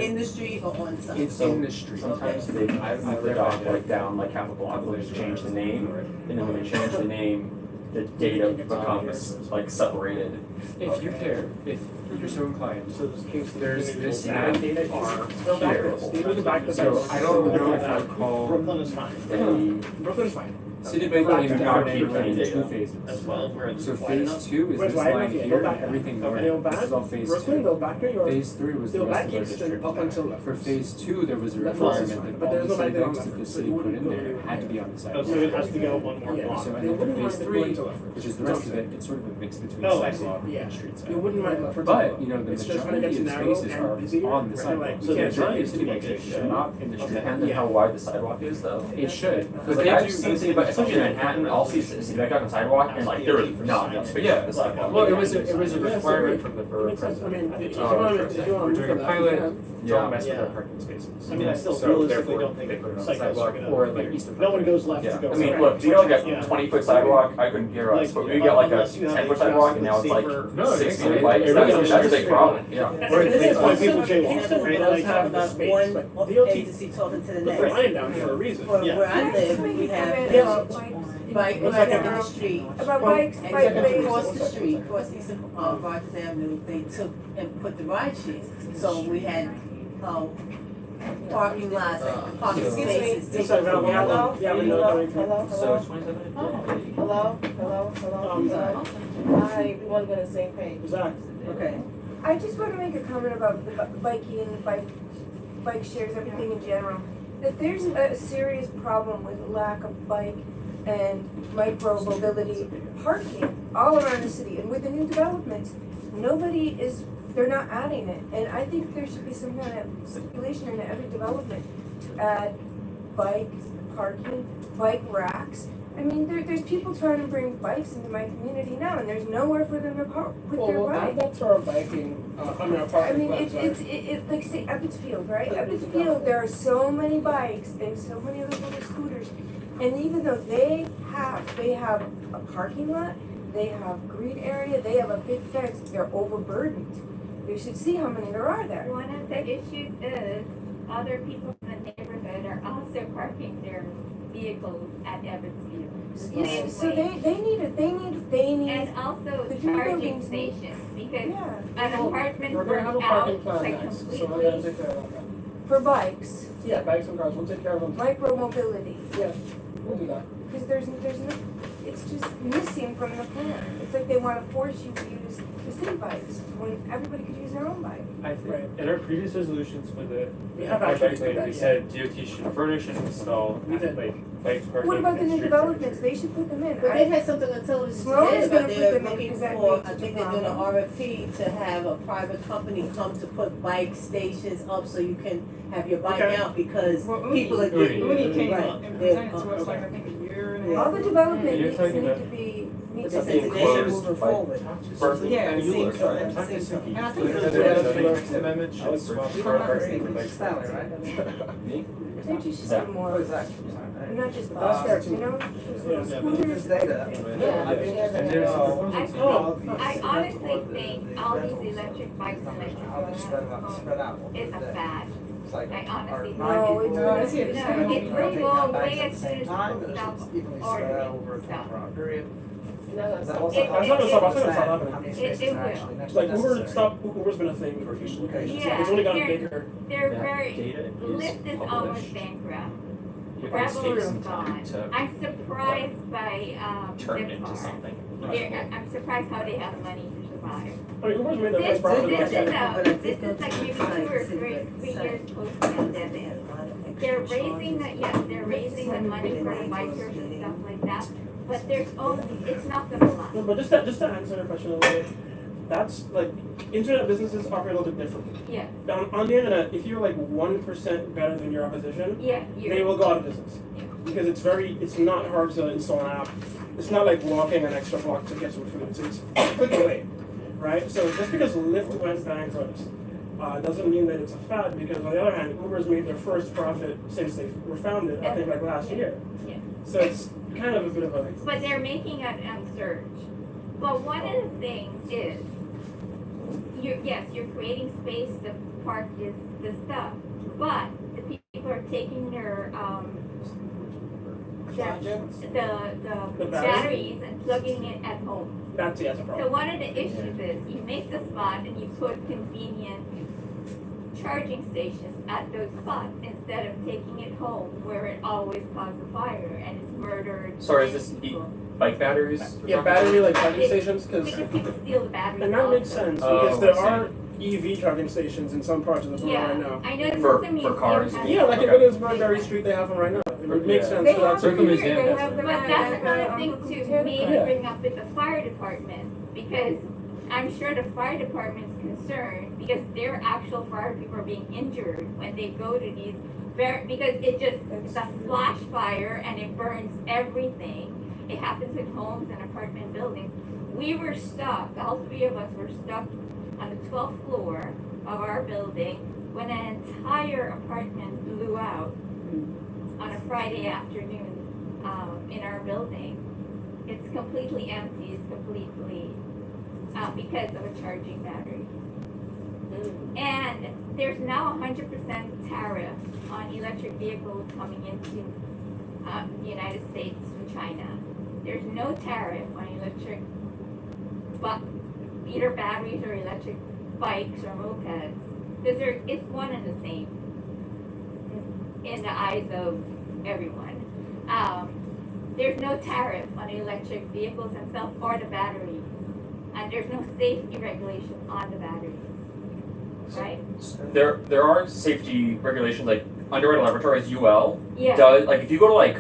In the street or on the side? It's in the street. Sometimes they I've move the read dock that. like down like half a block, they'll just change the name, and then when they change the name, the data becomes like separated. If you care, if you're so inclined, So this case. there's this map data are Go back here. to this. Go back to So this. I don't know if I call Brooklyn is fine. They Brooklyn's fine. City Go Bank back Lane to now that. keep running Data. 2 phases. As well, where it's So wide enough. phase 2 is Where's this wide line enough? Yeah, here go back. and everything Go north. back. This is all phase Brooklyn, 2. go back to your. Phase 3 was the Go rest back of our east and district. up until left. For phase 2, there was a Left was requirement fine, that but all there's the no city light on banks left, that the so city you put in wouldn't there go had to be on the Oh, sidewalk. so it has to go one more Yeah, block. So and you then for wouldn't phase mind 3, going to left. which is the rest of it, it's sort of a mix between Oh, I see. sidewalk Yeah. and street side. You wouldn't mind left for But, you know, the It's just when it majority gets of narrow spaces and are busier, on the right, sidewalk. like, So you the can't majority drive of city banks to are not in the street. depends on Yeah. how wide the sidewalk is though. It should, Because but like they I've do. seen city bike, especially in Manhattan, I'll see city bike dock on the sidewalk and like there is not enough space Yeah. for the sidewalk. Well, it was a Yeah, requirement so from the It borough makes sense. I president. mean, if you Oh, want sure. to, if you want We're to doing move a for pilot, that, don't mess with Yeah. our parking spaces. I mean, I still So realistically therefore, don't think they put it on the cyclists are sidewalk gonna, or like east of no one Berkeley. goes left Yeah, to go I mean, right. look, we got like Yeah. a 20-foot sidewalk, I couldn't care less, but we got like a Unless you have 10-foot a sidewalk and now it's like safer- No, 6 it- bikes, it that's really a is. big problem, yeah. Or This is that's why one people sort of jaywalk, Houston right? does Like, have about space, one but DOT agency talking to the put next. the line down for a reason. For Yeah. where I live, we have, Yeah. bike What's right that? in the street. About Well, bikes, And bike then lanes. across the street, across Eastern, Rogers Avenue, they took and put the ride sheets. So we had, parking lots, parking Excuse me. spaces. This side, taken we have away. a, we have a note coming from. So it's 27 Hello, hello. Hi, we want to go to the same page. Zach, Okay. I just want to make a comment about the biking, bike shares, everything in general. That there's a serious problem with lack of bike and micro mobility parking all around the city. And with the new developments, nobody is they're not adding it, and I think there should be some kind of stipulation in every development to add bikes, parking, bike racks. I mean, there's people trying to bring bikes into my community now, and there's nowhere for them to put their Well, bike. that's our biking, our I parking mean, plan, it's, sorry. it's like, say, Ebbets Field, right? Ebbets Field, there are so many bikes and so many other little scooters. And even though they have a parking lot, they have green area, they have a big fence, they're overburdened. You should see how many there are there. One of the issues is other people in the neighborhood are also parking their vehicles at Ebbets Field. Yeah, so they need, And also the new charging buildings need- stations, because yeah, an apartment We're gonna have a burnt parking out plan like next, so we're gonna completely. take care of that. for bikes, Yeah, bikes and cars, we'll take care of them. micro mobility. Yeah, we'll do that. Because there's no, it's just missing from the plan. It's like they wanna force you to use the city bikes when everybody could use their own bike. I think in our previous resolutions for the We have our actually bike did lane, that, we yeah. said DOT should furnish and install We did. bike parking What about the and new street developments? furniture. They should put them in. But they had something on television Sloan today is gonna about put they're them in looking because that for, makes I such a think they're doing an problem. RFP to have a private company come to put bike stations up so you can have your bike Okay. out because Well, people are Uni. getting. Uni came right, up and they're- presented to us like, I think, a year and a All half. the development You're needs talking need about- to be, But needs they to said be. they should Enclosed move bike forward. Berkeley Yeah, and same Mueller, time, sorry. same time. And I So think the that's Next Amendment should swap If car I'm not parking mistaken, with it's bike Stanley, parking. right? Me? I think you should Yeah. do more, Exactly. not just That's fair buses, too. you know? Yeah. Scooters. data. Yeah, I think And there's a proposal I, to I honestly think all these electric bikes and electric How they spread out. is a fad. It's like, I honestly are think- nine No, people. it's No, not. it's here. No, It's it gonna be- will taking go out bags away at as the soon same as time, people or stop it's evenly spread out over a ordering stuff. 24-hour period. No, no, Is that so- also? It- I was not gonna stop Understand happening. how many It- spaces it are will. actually next to Like Uber, necessary. Uber's been a thing for each location, so Yeah, it's only gotten they're- bigger. They're That very, data is Lyft is almost published. bankrupt. You have Gravel space is and time gone. to I'm surprised by, turn it Zipcar. into something. I'm surprised how they have money to survive. I mean, Uber's made their This, first profit this last is year. like maybe 2 or 3 years post pandemic. They're raising they're raising the money for the bikers and stuff like that, but there's only, it's not gonna No, last. but just to answer the question a little bit, that's like, internet businesses operate a little bit differently. Yeah, On the internet, if you're like 1% better than your opposition, yeah, they you're, will go out of business. Yeah. Because it's not hard to install an app. It's not like walking an extra block to get some food. It's click away, right? So just because Lyft went bankrupt doesn't mean that it's a fad. Because on the other hand, Uber's made their first profit since they were founded. I think like last year. Yeah. So it's kind of a bit of a. but they're making a surge. But one of the things is, you're creating space to park this stuff, but the people are taking their, The the batteries? batteries and plugging it at home. That's a So problem. one of the issues is you make the spot and you put convenient charging stations at those spots instead of taking it home where it always causes a fire and it's murdered. Sorry, is this bike batteries? Yeah, battery like charging stations, Because people steal the batteries. and that makes also. sense Oh, because there I see. are EV charging stations in some parts of the world right Yeah, now. I know For- the museum for cars? has- Yeah, like in Okay. Williamsburg, Berry Street, they have them right now. It would make Yeah. sense They for that have to them Circle here, be. Museum they has have it. them But at that's Uncle another thing to Terry maybe Yeah. bring up with the fire department, because I'm sure the fire department's concerned, because their actual fire people are being injured when they go to these because it's a flash fire and it burns everything. It happens in homes and apartment buildings. We were stuck, all 3 of us were stuck on the 12th floor of our building when an entire apartment blew out on a Friday afternoon in our building. It's completely empty, it's completely, because of a charging battery. And there's now 100% tariff on electric vehicles coming into the United States from China. There's no tariff on electric, either batteries or electric bikes or mopeds, because it's one and the same in the eyes of everyone. There's no tariff on the electric vehicles themselves or the batteries, and there's no safety regulation on the batteries, right? There are safety regulations like Underwriter Laboratories UL Yeah. does like if you go to like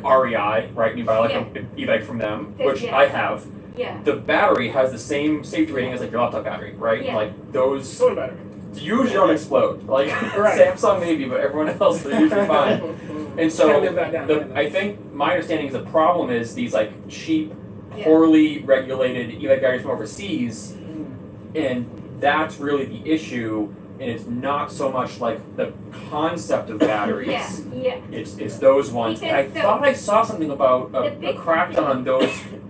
REI, right, and you buy like Yeah. a e-bike from them, Yeah. which I have, Yeah. the battery has the same safety rating as like your laptop battery, right? Yeah. Like those Phone battery. usually don't explode. Like Right. Samsung maybe, but everyone else they're usually fine. And so Can't live that down. I think my understanding is the problem is these like cheap, Yeah. poorly regulated e-bike batteries from overseas, Mm. and that's really the issue. And it's not so much like the concept of batteries. Yeah. It's those ones. And I Because thought I saw something about the a big- crackdown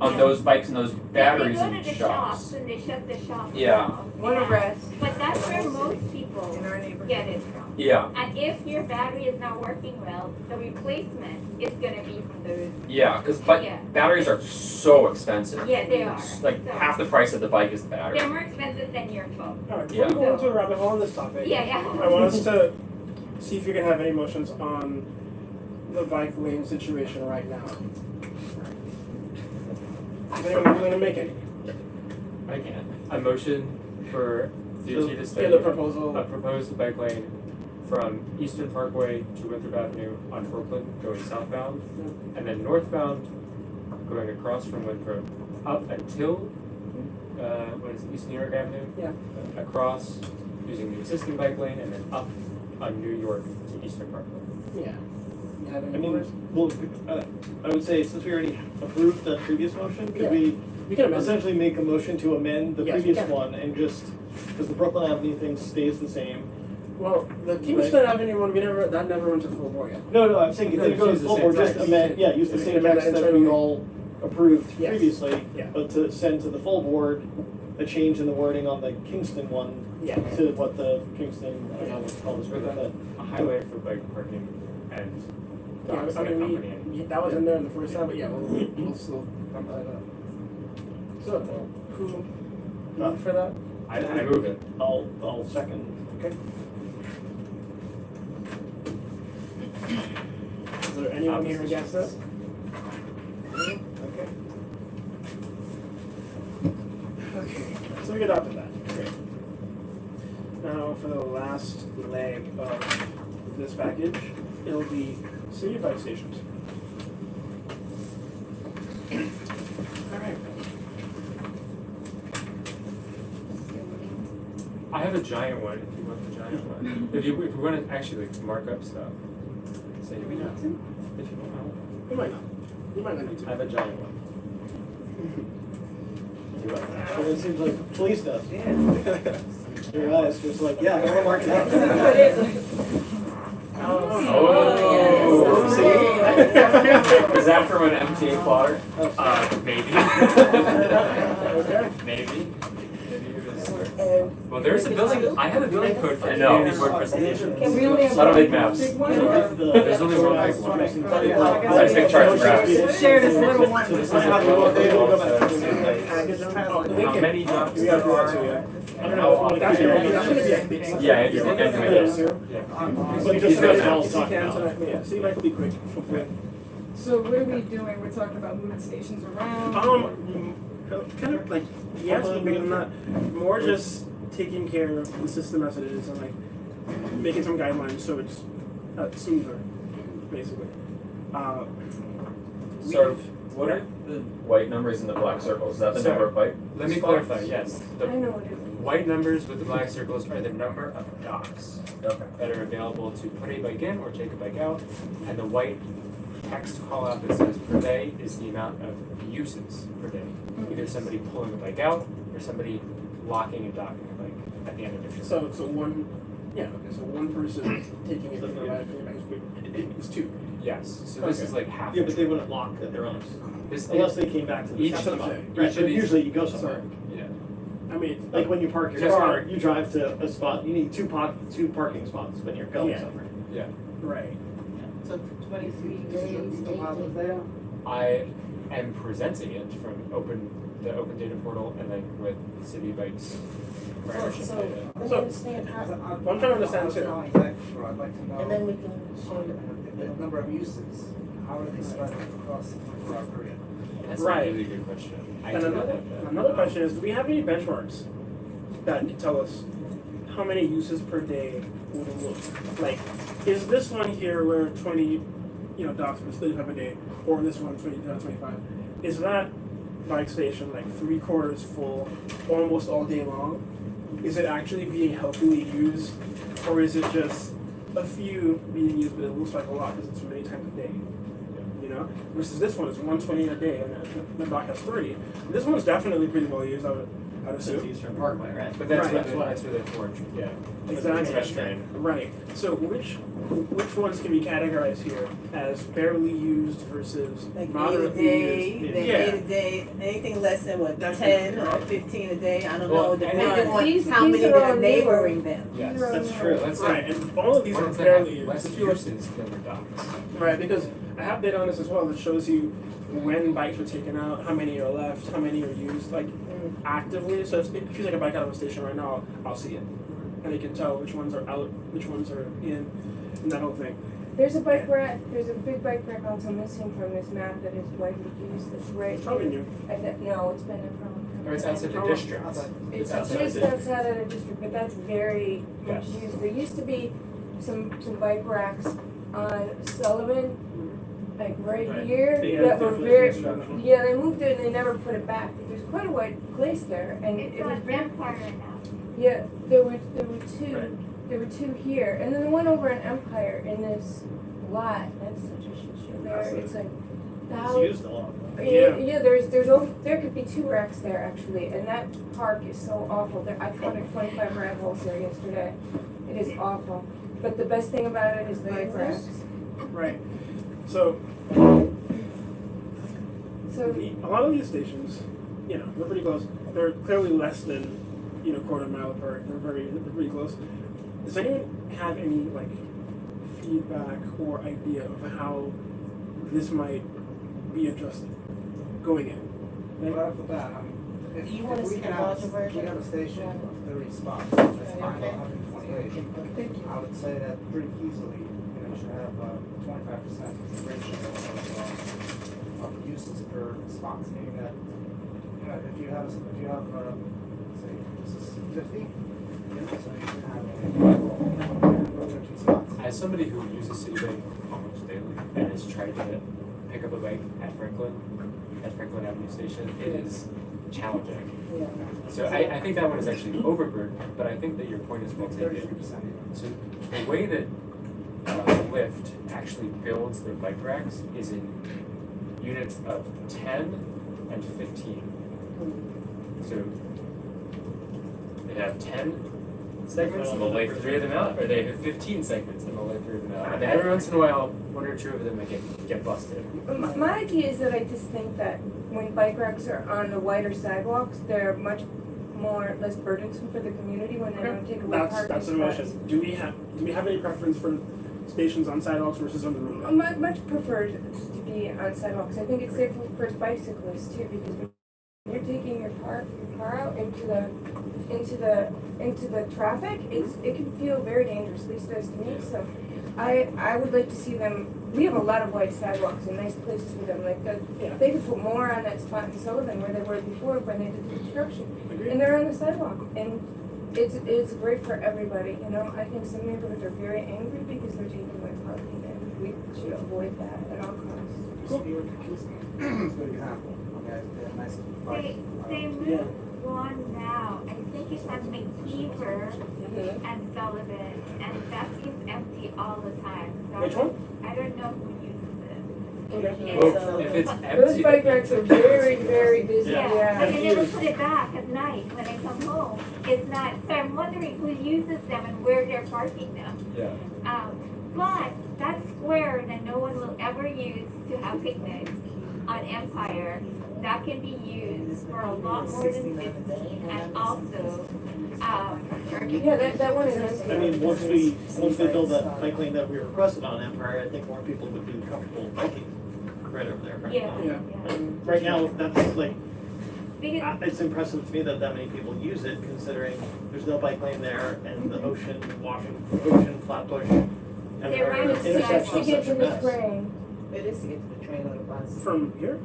on those bikes and those batteries They go in to the shops. and they shut the shops Yeah. down. What a And- rest. But that's where most people In our neighborhood. get it from. Yeah, And if your battery is not working well, the replacement is gonna be from those. yeah, because Yeah. batteries are so expensive. Yeah, they are. It's like So- half the price of the bike is the battery. They're more expensive than your phone. Alright, Yeah. before we go into a rabbit hole on this topic, Yeah, yeah. I want us to see if you can have any emotions on the bike lane situation right now. Is anyone willing to make any? I can. A motion for DOT to Yeah, study the a proposal. proposed bike lane from Eastern Parkway to Winthrop Avenue on Brooklyn going southbound, and then northbound going across from Winthrop up until what is it, East New York Avenue? Yeah. Across using the existing bike lane and then up on New York to Eastern Parkway. Yeah. You have any I mean, numbers? well, I would say since we already approved the previous motion, Yeah. could we We can amend it. essentially make a motion to amend the Yes, we previous can. one and just, because the Brooklyn Avenue thing stays the same. Well, the Kingston Avenue one, that never went to full board yet. No, I'm saying if No, they just go to use the full same board, just text. amend, yeah, use the Yeah, same amend text that that we internally. all approved Yes. previously, Yeah. but to send to the full board a change in the wording on the Kingston one Yeah. to what the Kingston, I don't know what's called, With a highlight for bike parking and Yeah, docks I that mean, accompany it. that was in there in the first time, but yeah, we'll still bump that up. So, who moved for that? I move it. I'll second. Okay. Is there anyone here against this? Okay. Okay, so we adopted that, great. Now for the last leg of this package, it'll be city bike stations. Alright. I have a giant one if you want the giant one. If you want to actually like mark up stuff. Say Do we need to? if you want. You might not. You might not need I to. have a giant one. Sure, it seems like the police does. Your eyes just like, yeah, I want to mark it up. Oh, see? Is that from an MTA plotter? Maybe. Okay. Maybe. Well, there's a building. I have a building code for No. community board presentation. Can we only have I don't make one maps. big one? There's only one big one. I just make charts and graphs. Share this little one. How many jobs We gotta there do that are? too, yeah. I don't know, that's gonna be a big. Yeah, you can do it. But Just just so it's now, all if you talked can about. tonight, yeah, see, might be quick, hopefully. So what are we doing? We're talking about moving stations around? Kind of like, yes, but bigger than that, more just taking care of the system as it is and like making some guidelines so it's smoother, basically. So, what are the white numbers in the black circles? Is that the Sorry. number of bike? Let me spots? clarify, yes. I The know what it is. white numbers with the black circles are the number of docks Okay. that are available to put a bike in or take a bike out. And the white text call out that says per day is the amount of uses per day. Either somebody pulling a bike out or somebody locking and docking a bike at the end of their trip. So one, yeah, okay, so one person taking it from the back, it's two. Yes, so this is like half. Yeah, a but they trip. wouldn't lock at their own. This, Unless they came back to the Each- same That's what I'm spot. saying. Right, each of but these- usually you go somewhere. yeah. I mean, Like when you park your Just car, right. you drive to a spot, you need two parking spots when you're going Yeah. somewhere. Yeah. right. So 23 days. I am presenting it from the open data portal and then with city bikes. ridership So, data. let me So- understand how, I'm trying to understand too. I'd like to know. and then we can show you. The number of uses, how are they spread across the area? That's Right. a really good question. I And do not another, have that. another question is, do we have any benchmarks that can tell us how many uses per day would look? Like, is this one here where 20, docks per 35 a day, or this one 25? Is that bike station like 3/4 full almost all day long, is it actually being healthily used, or is it just a few being used, but it looks like a lot because it's many times a day? You know, versus this one is 120 a day, and the dock has 30. This one's definitely pretty well used. I'd It's assume. Eastern Parkway, right? But that's Right. that's where the forge, yeah. Exactly. Express train. Right. So which ones can be categorized here as barely used versus Like day to moderately day, used? day Yeah. to day, anything less than what, That's 10 the- or 15 a day, I don't Well, know, depending on These- how these many are that all are new. neighboring them. Yes. These are That's all true. new. Let's Right, and all of these are ones that barely have used. less If you look- uses than the docks. Right, because I have data on this as well that shows you when bikes were taken out, how many are left, how many are used, like actively. So if you take a bike out of a station right now, I'll see it, and I can tell which ones are out, which ones are in, and that whole thing. There's a bike rack, there's a big bike rack also missing from this map that is widely used, that's right. It's probably new. No, it's been there for a long time. Or it's outside the Oh, district. It's outside just the outside of the district, but that's very much Yes. used. There used to be some bike racks on Sullivan, like right Right. here, They had that were different very, construction. yeah, they moved it and they never put it back. There's quite a wide place there, and It's it was on very, Empire now. yeah, there were two, Right. there were two here, and then the one over in Empire in this lot, that's such a shit show there, it's like It's thousands. used a lot. Yeah. Yeah, there could be 2 racks there actually, and that park is so awful. There, I found 25 rat holes there yesterday. It is awful. But the best thing about it is the bike racks. Right. So So, a lot of these stations, you know, they're pretty close. They're clearly less than, you know, quarter mile apart. They're pretty close. Does anyone have any like feedback or idea of how this might be adjusted going in? Right off the bat, if You wanna we see can the have, larger version? we have a station of 30 spots, that's fine, Okay. 128. I would say that pretty easily, you know, should have 25% ratio of uses per spot, meaning that, you know, if you have, say, this is 50, you know, so you can have 13 spots. As somebody who uses City Bike almost daily and has tried to pick up a bike at Franklin Avenue Station, it is challenging. Yeah. So I think that one is actually overburdened, but I think that your point is well taken. 33%. So the way that Lyft actually builds their bike racks is in units of 10 and 15. So they have 10 segments and they'll lay 3 of them out, or they have 15 segments and they'll lay 3 of them out. And every once in a while, 1 or 2 of them may get busted. my idea is that I just think that when bike racks are on the wider sidewalks, they're much less burdensome for the community when they don't take away parking That's an spots. emotion. Do we have any preference for stations on sidewalks versus on the road? I much prefer just to be on sidewalks. I think it's safer for bicyclists too, because when you're taking your car out into the traffic, it can feel very dangerous, at least it does to me. So I would like to see them. We have a lot of wide sidewalks and nice places for them. Like they could put more on that spot in Sullivan where they were before when they did the construction, and they're on the sidewalk and. It's great for everybody, you know. I think some neighborhoods are very angry because they're taking away parking, and we should avoid that at all costs. Just be with the kids. It's a good example, okay, they're nice bikes. They moved one now, I think it's on McKeever and Sullivan, and that seems empty all the time. So Which one? I don't know who uses it. Okay. Well, if it's Those empty, bike racks are very, very busy, Yeah, yeah. but they never put it back at night when I come home. It's not, so I'm wondering who uses them and where they're parking them. yeah. But that square that no one will ever use to have picnics on Empire, that can be used for a lot more than 15, and also, Yeah, that one is nice. I mean, once we build that bike lane that we requested on Empire, I think more people would be comfortable biking right over there. Right yeah, now. Yeah. And right now, that's like, because, it's impressive to me that many people use it, considering there's no bike lane there and the ocean, Flatbush, and They're right the at It's intersection to is get such to a the mess. train. It is to get to the train or the bus. From here?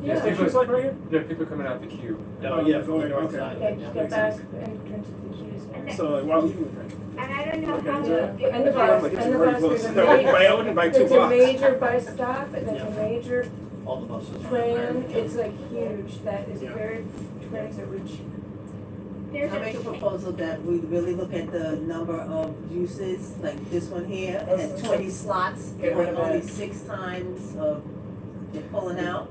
Yeah. Station's like right here? No, people coming out the queue. Oh, yeah, from the north Okay. side. Yeah, just get back and turn to the keys. So like while leaving the train. and I don't know Okay. how Yeah, and the to. bus, Like, it's and the very bus, close. there's a No, major, I own it by 2 there's a blocks. major bus stop, and there's a major all the buses. Tran, it's like huge, that is Yeah. very transit rich. There's I make a proposal that we really look at the number of uses, like this one here, it has 20 slots, Get rid of only it. 6 times of, they're pulling out.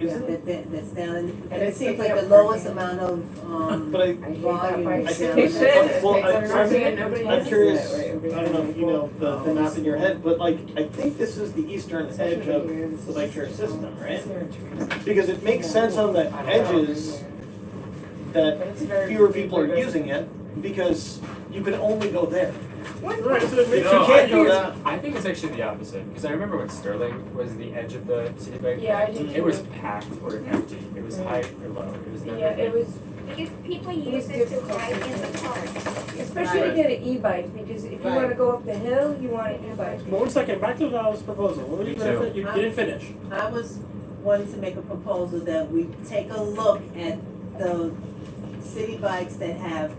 Isn't That's down, and And it it's seems taking like up the lowest parking. amount of, But I I hate that volume. bike I think station. it's- well, Nobody I'm uses curious, it, right? I don't know if you know the map in your head, but like, I think this is the eastern edge of the bike share system, right? Because it makes sense on the edges that But it's very fewer people are deeply using it, because you can only go there. Right, so it makes You can't go that. I think it's actually the opposite, because I remember when Sterling was the edge of the city bike. Yeah, I do It was too. packed or empty, it was high or low, it was never. Yeah, it was, Because people It was use it to difficult ride in sometimes. the park. especially to get an e-bike, because if you Right. wanna go up the hill, you want an e-bike. But 1 second, back to Val's proposal, what were you Me gonna, too. you didn't finish. I was wanting to make a proposal that we take a look at the city bikes that have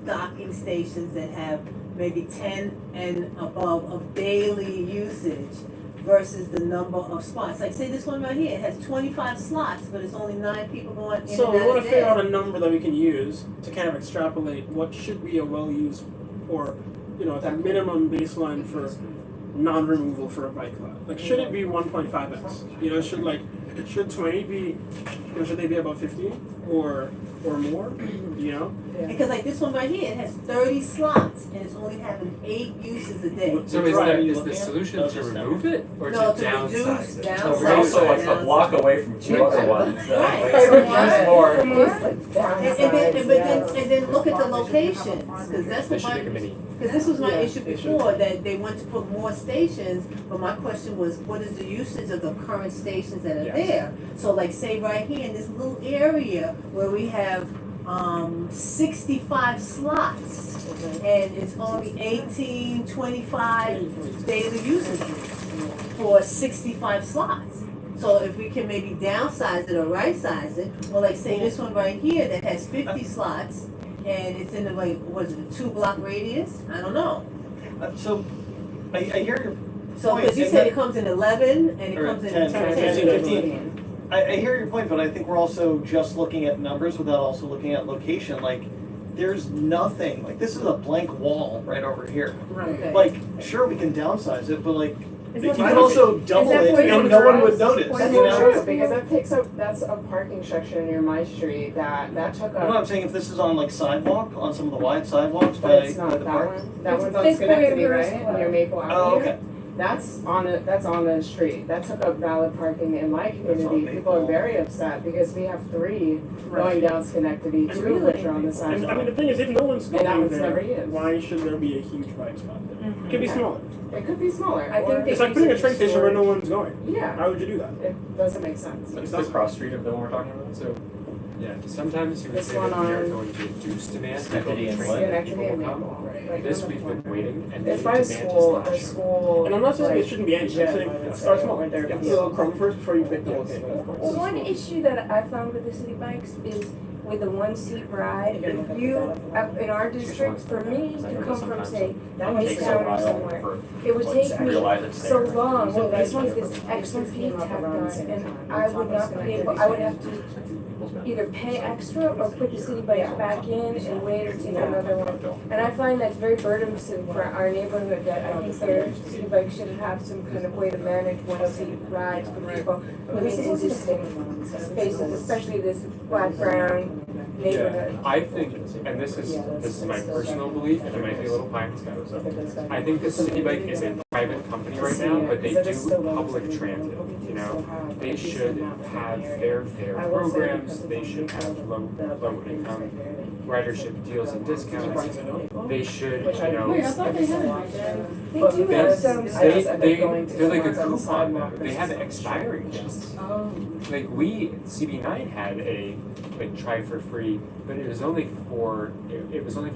docking stations that have maybe 10 and above of daily usage versus the number of spots. Like say this one right here, it has 25 slots, but it's only 9 people going in So and we out wanna a figure out day. a number that we can use to kind of extrapolate what should be a well-used, or, you know, that minimum baseline for non-removal for a bike lot. Like, should it be 1.5x? You know, should 20 be, you know, should they be about 15 or more, you know? Because like this one right here, it has 30 slots and it's only having 8 uses a day. So Which is one are you the looking at? solution Oh, to just remove it, or No, to to downsize reduce- it? downsize. We're also like a Downsize. block away from 2 other ones that Right. like use more. And then look at the locations, because that's They what should my, make a mini. because this was my Yeah, issue they should. before, that they want to put more stations, but my question was, what is the usage of the current stations that are Yes. there? So like say right here in this little area where we have 65 slots, and it's only 18, 25 daily usage for 65 slots. So if we can maybe downsize it or right size it, or like say this one right here that has 50 slots, and it's in the like, what is it, a 2-block radius? I don't know. So, I hear your So, point, cause you and said that- it comes in 11, and it Or comes in 10, 10. 15. I hear your point, but I think we're also just looking at numbers without also looking at location. Like, there's nothing, like, this is a blank wall right over here. Okay. Like, sure, we can downsize it, but like, Is you that can what- also double that it what and it no one was? would notice, What That's you is not know? true, because that takes up, that's a parking section near my street, that took No, up, I'm saying if this is on like sidewalk, on some of the wide sidewalks but by it's not the that park. one, that It's one's on Fifth Schenectady, Grade right, Roosevelt. near Maple Avenue. Oh, okay. That's on the street, that took up valid parking in my That's on community, people are Maple. very upset, because we have 3 going down Schenectady, 2 of which are on the And I mean, the sidewalk. thing is, if no one's And that going one's there, never used. why should there be a huge bike spot there? It could be smaller. It could be smaller, I think or, they- It's like putting a train station where no one's going. yeah, Why would you do that? it doesn't make sense. It's the cross street of the one we're talking about, so, yeah, sometimes you would This say that one we are on- going to reduce demand, and Schenectady build a and train what? that Schenectady people and will come. Maple, right This on the we've been corner. waiting, and It's the by demand the is school, And I'm not saying like, it shouldn't be any, I'm gym, saying I would start say, small. where they're- Get a little crumb first before you pick the whole thing. Well, one issue that I found with the city bikes is with the 1-seat ride, if you, up in our district, for me, to come from, say, That It takes a Town or while somewhere, for it would once take you me realize it's so there. long, well, this one's Right. this extra This one fee came up tacked around the on, same and time. I would not be able, I would have to either pay extra or put the city bikes back in and wait or take another one. And I find that's very burdensome for our neighborhood, that I think their city bikes should have some kind of way to manage 1-seat rides for people living in distinct spaces, especially this black brown neighborhood. Yeah, I think, and this is my personal belief, and it might be a little pie in the sky, so I think the city bike is a private company right now, but they do public transit, you know? They should have fair programs, they should have low income ridership deals and discounts. They should, you know, They do they, have some, they're like a coupon though, they have expiring dates. Like CB9 had a, like, try for free, but it was only for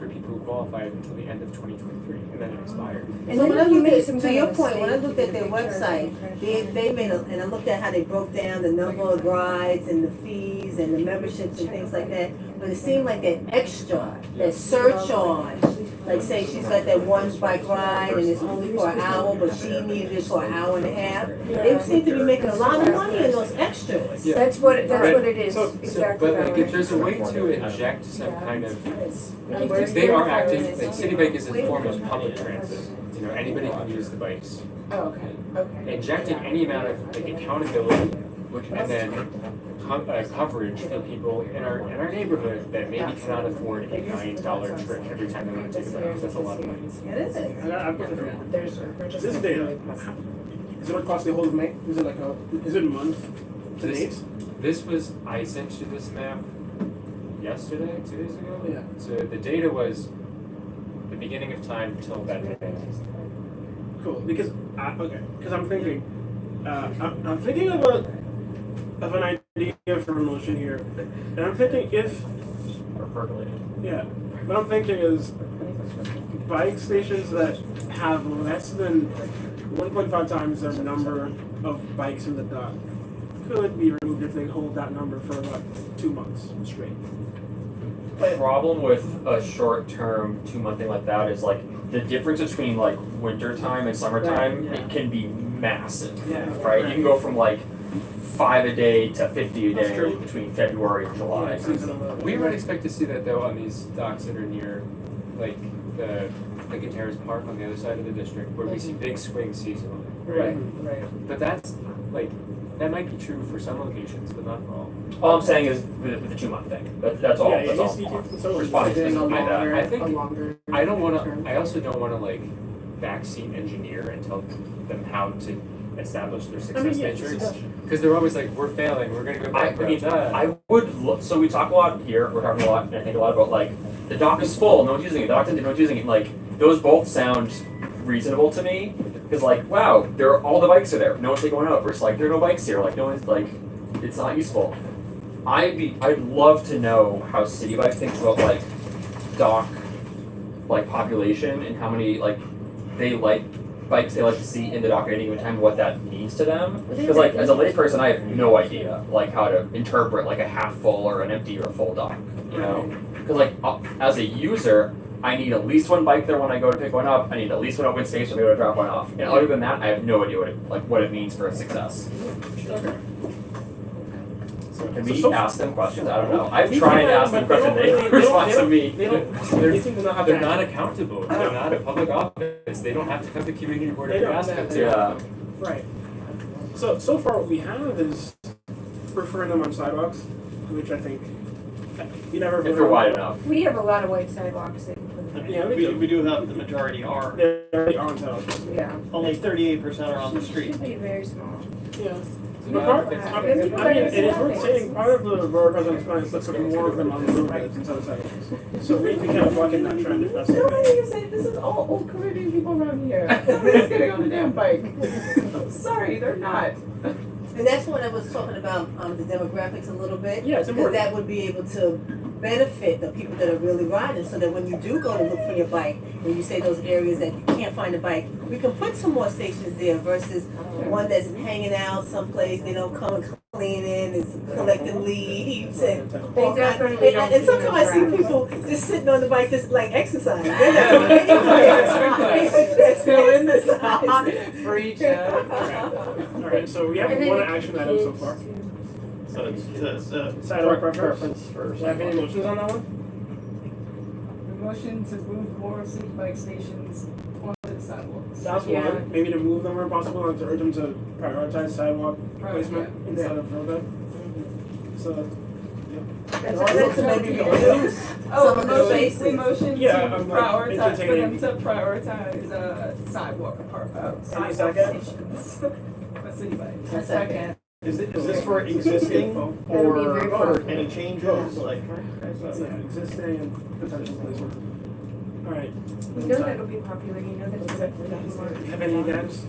people who qualified until the end of 2023, and then it expired. And So when I if you looked make at, some to kind your of point, when I mistake, looked at you their can return website, it. they made a, and I looked at how they broke down the number of rides and the fees and the memberships and things like that. But it seemed like that extra, that surcharge, Like say she's got that one bike ride and it's only for an hour, but she needed it for an hour and a half. They seem to be making a lot of money in those extras. Yeah. That's what it is, So- exactly. But like, if there's a way to inject some kind of, they are acting, like City Bike is a form of public transit. You know, anybody can use the bikes. Oh, okay. Injecting any amount of like accountability and then coverage for people in our neighborhood that maybe cannot afford a $9 trip every time they want to take a bike. That's a lot of money. It is. I've got this data. Is it what cost the whole of May? Is it like is it a month to date? This was, I sent you this map yesterday, 2 days ago? Yeah. So the data was the beginning of time till that day. Cool. Because I'm thinking, I'm thinking of an idea for a motion here, and I'm thinking if Or percolating. yeah, what I'm thinking is bike stations that have less than 1.5 times their number of bikes in the dock could be removed if they hold that number for about 2 months straight. The problem with a short-term 2-month thing like that is like the difference between like winter time and summertime, Right, yeah. it can be massive, Yeah. right? You can go from like 5 a day to 50 a That's day true. between February and July. We might expect to see that though on these docks that are near, like the Lincoln Terrace Park on the other side of the district, where we see big swings seasonally. Right. But that's like, that might be true for some locations, but not for all. All I'm saying is with the 2-month thing. That's all. Yeah, That's all. so Responding to doing something like that. I think- longer. I don't wanna, I also don't wanna like backseat engineer and tell them how to establish their success yeah, matrix. Cause they're always like, we're failing, we're gonna go bankrupt. I would look, so we talk a lot here, we're talking a lot, and I think a lot about like, the dock is full, no one's using it, the dock's empty, no one's using it, like, those both sound reasonable to me, because like, wow, all the bikes are there, no one's taking one out, versus like, there are no bikes here, like, no one's like, it's not useful. I'd love to know how City Bike thinks about like, dock, like, population, and how many, like, they like bikes they like to see in the dock at any given time, what that means to them. Because like as a layperson, I have no idea like how to interpret like a half full or an empty or a full dock. You know, because like as a user, I need at least one bike there when I go to pick one up. I need at least one open space when I go to drop one off. And other than that, I have no idea what it means for a success. Can we ask them questions? I don't know. I've tried to ask them questions. They respond to me. They seem to not have They're that. not accountable, they're not a public office, they don't have to come to community board They if you don't ask them have to. to. Yeah. Right. So far what we have is preferring them on sidewalks, which I think you never. If they're wide enough. We have a lot of white sidewalks that you put in. Yeah, We do have, the majority are, They're already on sidewalks. Yeah. only 38% are on the street. Should be very small. Yeah. So But now part, it's- I mean, it is worth saying, part of the borough president's plan is let's put more of them on the roadways instead of sidewalks. So we kind of buck in that trend if that's the Nobody thing. can say this is all old Caribbean people around here. Nobody's getting on a damn bike. I'm sorry, they're not. And that's when I was talking about the demographics a little bit. Yeah, it's Because important. that would be able to benefit the people that are really riding, so that when you do go to look for your bike, and you say those areas that you can't find a bike, we can put some more stations there versus one that's hanging out someplace, they don't come and clean in, it's collecting leaves and all They kinds. definitely don't And sometimes I see clean those people just sitting on the bike, just like exercising. They're not doing anything. It's still in the Exercise. Free job. Alright, so we have And then one it action item so gives far. to- So it's the Sidewalk preference for Do you have any motions on that one? The motion to move more city bike stations onto the sidewalks. That's Yeah. one, maybe to move them where possible and to urge them to prioritize sidewalk placement Yeah. instead of roadway. So, And also to maybe reduce Oh, some of the we spaces. motion to Yeah, I'm like prioritize, for them entertaining. to prioritize, sidewalk, sidewalk second? stations. For city bikes. A second. Is this for existing That'll be very or fun. any changes, like? yeah, existing and potential placement. Alright. You know that'll be popular, you know that's exactly Do you have any against?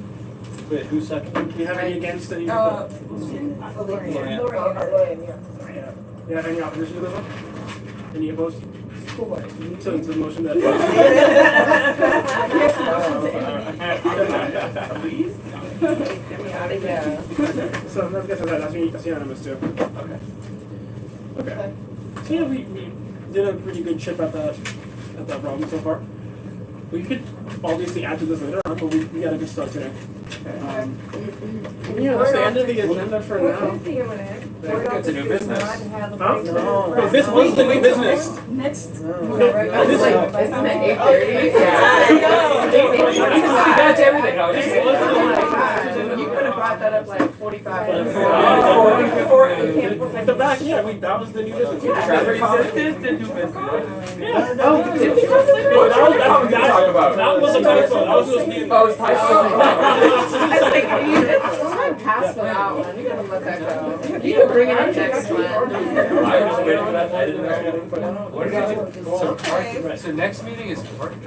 Wait, who's second? Do you have any against any? Lorian. Lorian. Yeah. Do you have any opposition to this one? Any opposed? To the motion that. Please? Get me out of here. So I'm guessing that's unanimous too. Okay. So yeah, we did a pretty good chip at that problem so far. we could obviously add to this later on, but we got a good start today. Yeah, that's the end of the agenda for We're now. finishing it. Yeah, it's a new business. Huh? No, this was the new business. Next. This Isn't it 8:30? We got to everything. No, just- You could have brought that up like 45 minutes At the back, yeah, that was the new business. Traffic calming? Yeah. Oh, did we just like? No, that Talk about. that was a typo. That was just me. Oh, it's typo. I was like, are you just pass for that one? You gotta let that go. You can bring it up next one. I was just waiting for that. I didn't know. What did you do? Okay. So next meeting is parking.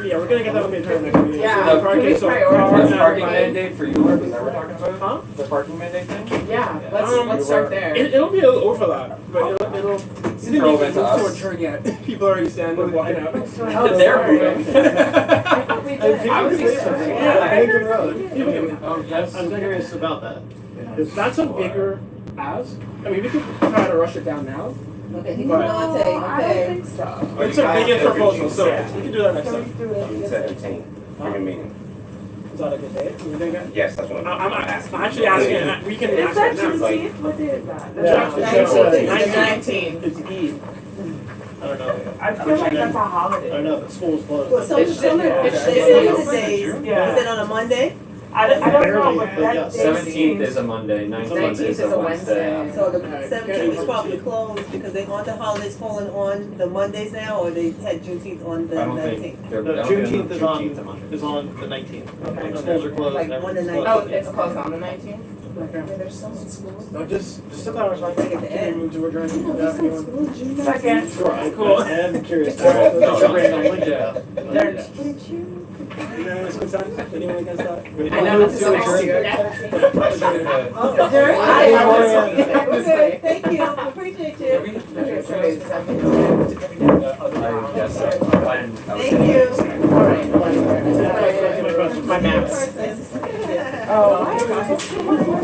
Yeah, we're gonna get that on the agenda next meeting. Yeah, So the parking, can we so prioritize The parking mandate for you, is that what we're talking about? Huh? The parking mandate thing? Yeah, let's start there. It'll be a little overlap, but it'll it didn't even move relevant to to a us. turn yet. People are already standing and walking out. They're moving. I would be surprised. Yeah, Lincoln Road. Oh, yes. I'm curious about that. That's a bigger as. I mean, we could try to rush it down now. Okay, he's But- Monte, I don't okay. think so. It's a big proposal, so we can do that next time. June 17th, for your meeting. Is that a good day? You think that? Yes, that's what I'm I'm asking. actually asking. We can Is ask that that now. Juneteenth? What day is that? Yeah, That's it's 19. It's Eve. I don't know. I feel like that's a I holiday. don't know if the school's closed. Well, some of It's- the it's- days, is Yeah. it on a Monday? I don't know, Barely, but but that yes. day 17th seems- is a Monday, 19th 19th is a Wednesday. So the Okay. 17th is probably closed because aren't the holidays falling on the Mondays now, or they had Juneteenth on the I don't 19th? think they're. No, I don't think Juneteenth is on, Juneteenth's a Monday. is on the 19th. Okay. The schools are closed Like and on the everything's 19th. Oh, closed. it's closed on the 19th? Yeah, there's some in schools. No, just to clarify. Like at the Can end. we move to adjourn? Second. Sure, cool. I am curious. Alright, That's no, great. no, Yeah. They're- Unanimous consent? Anyone against that? I know this is the next year. Okay, thank you, appreciate you. Okay, so it's 7. I guess so. Thank you. My maps. Person. Oh.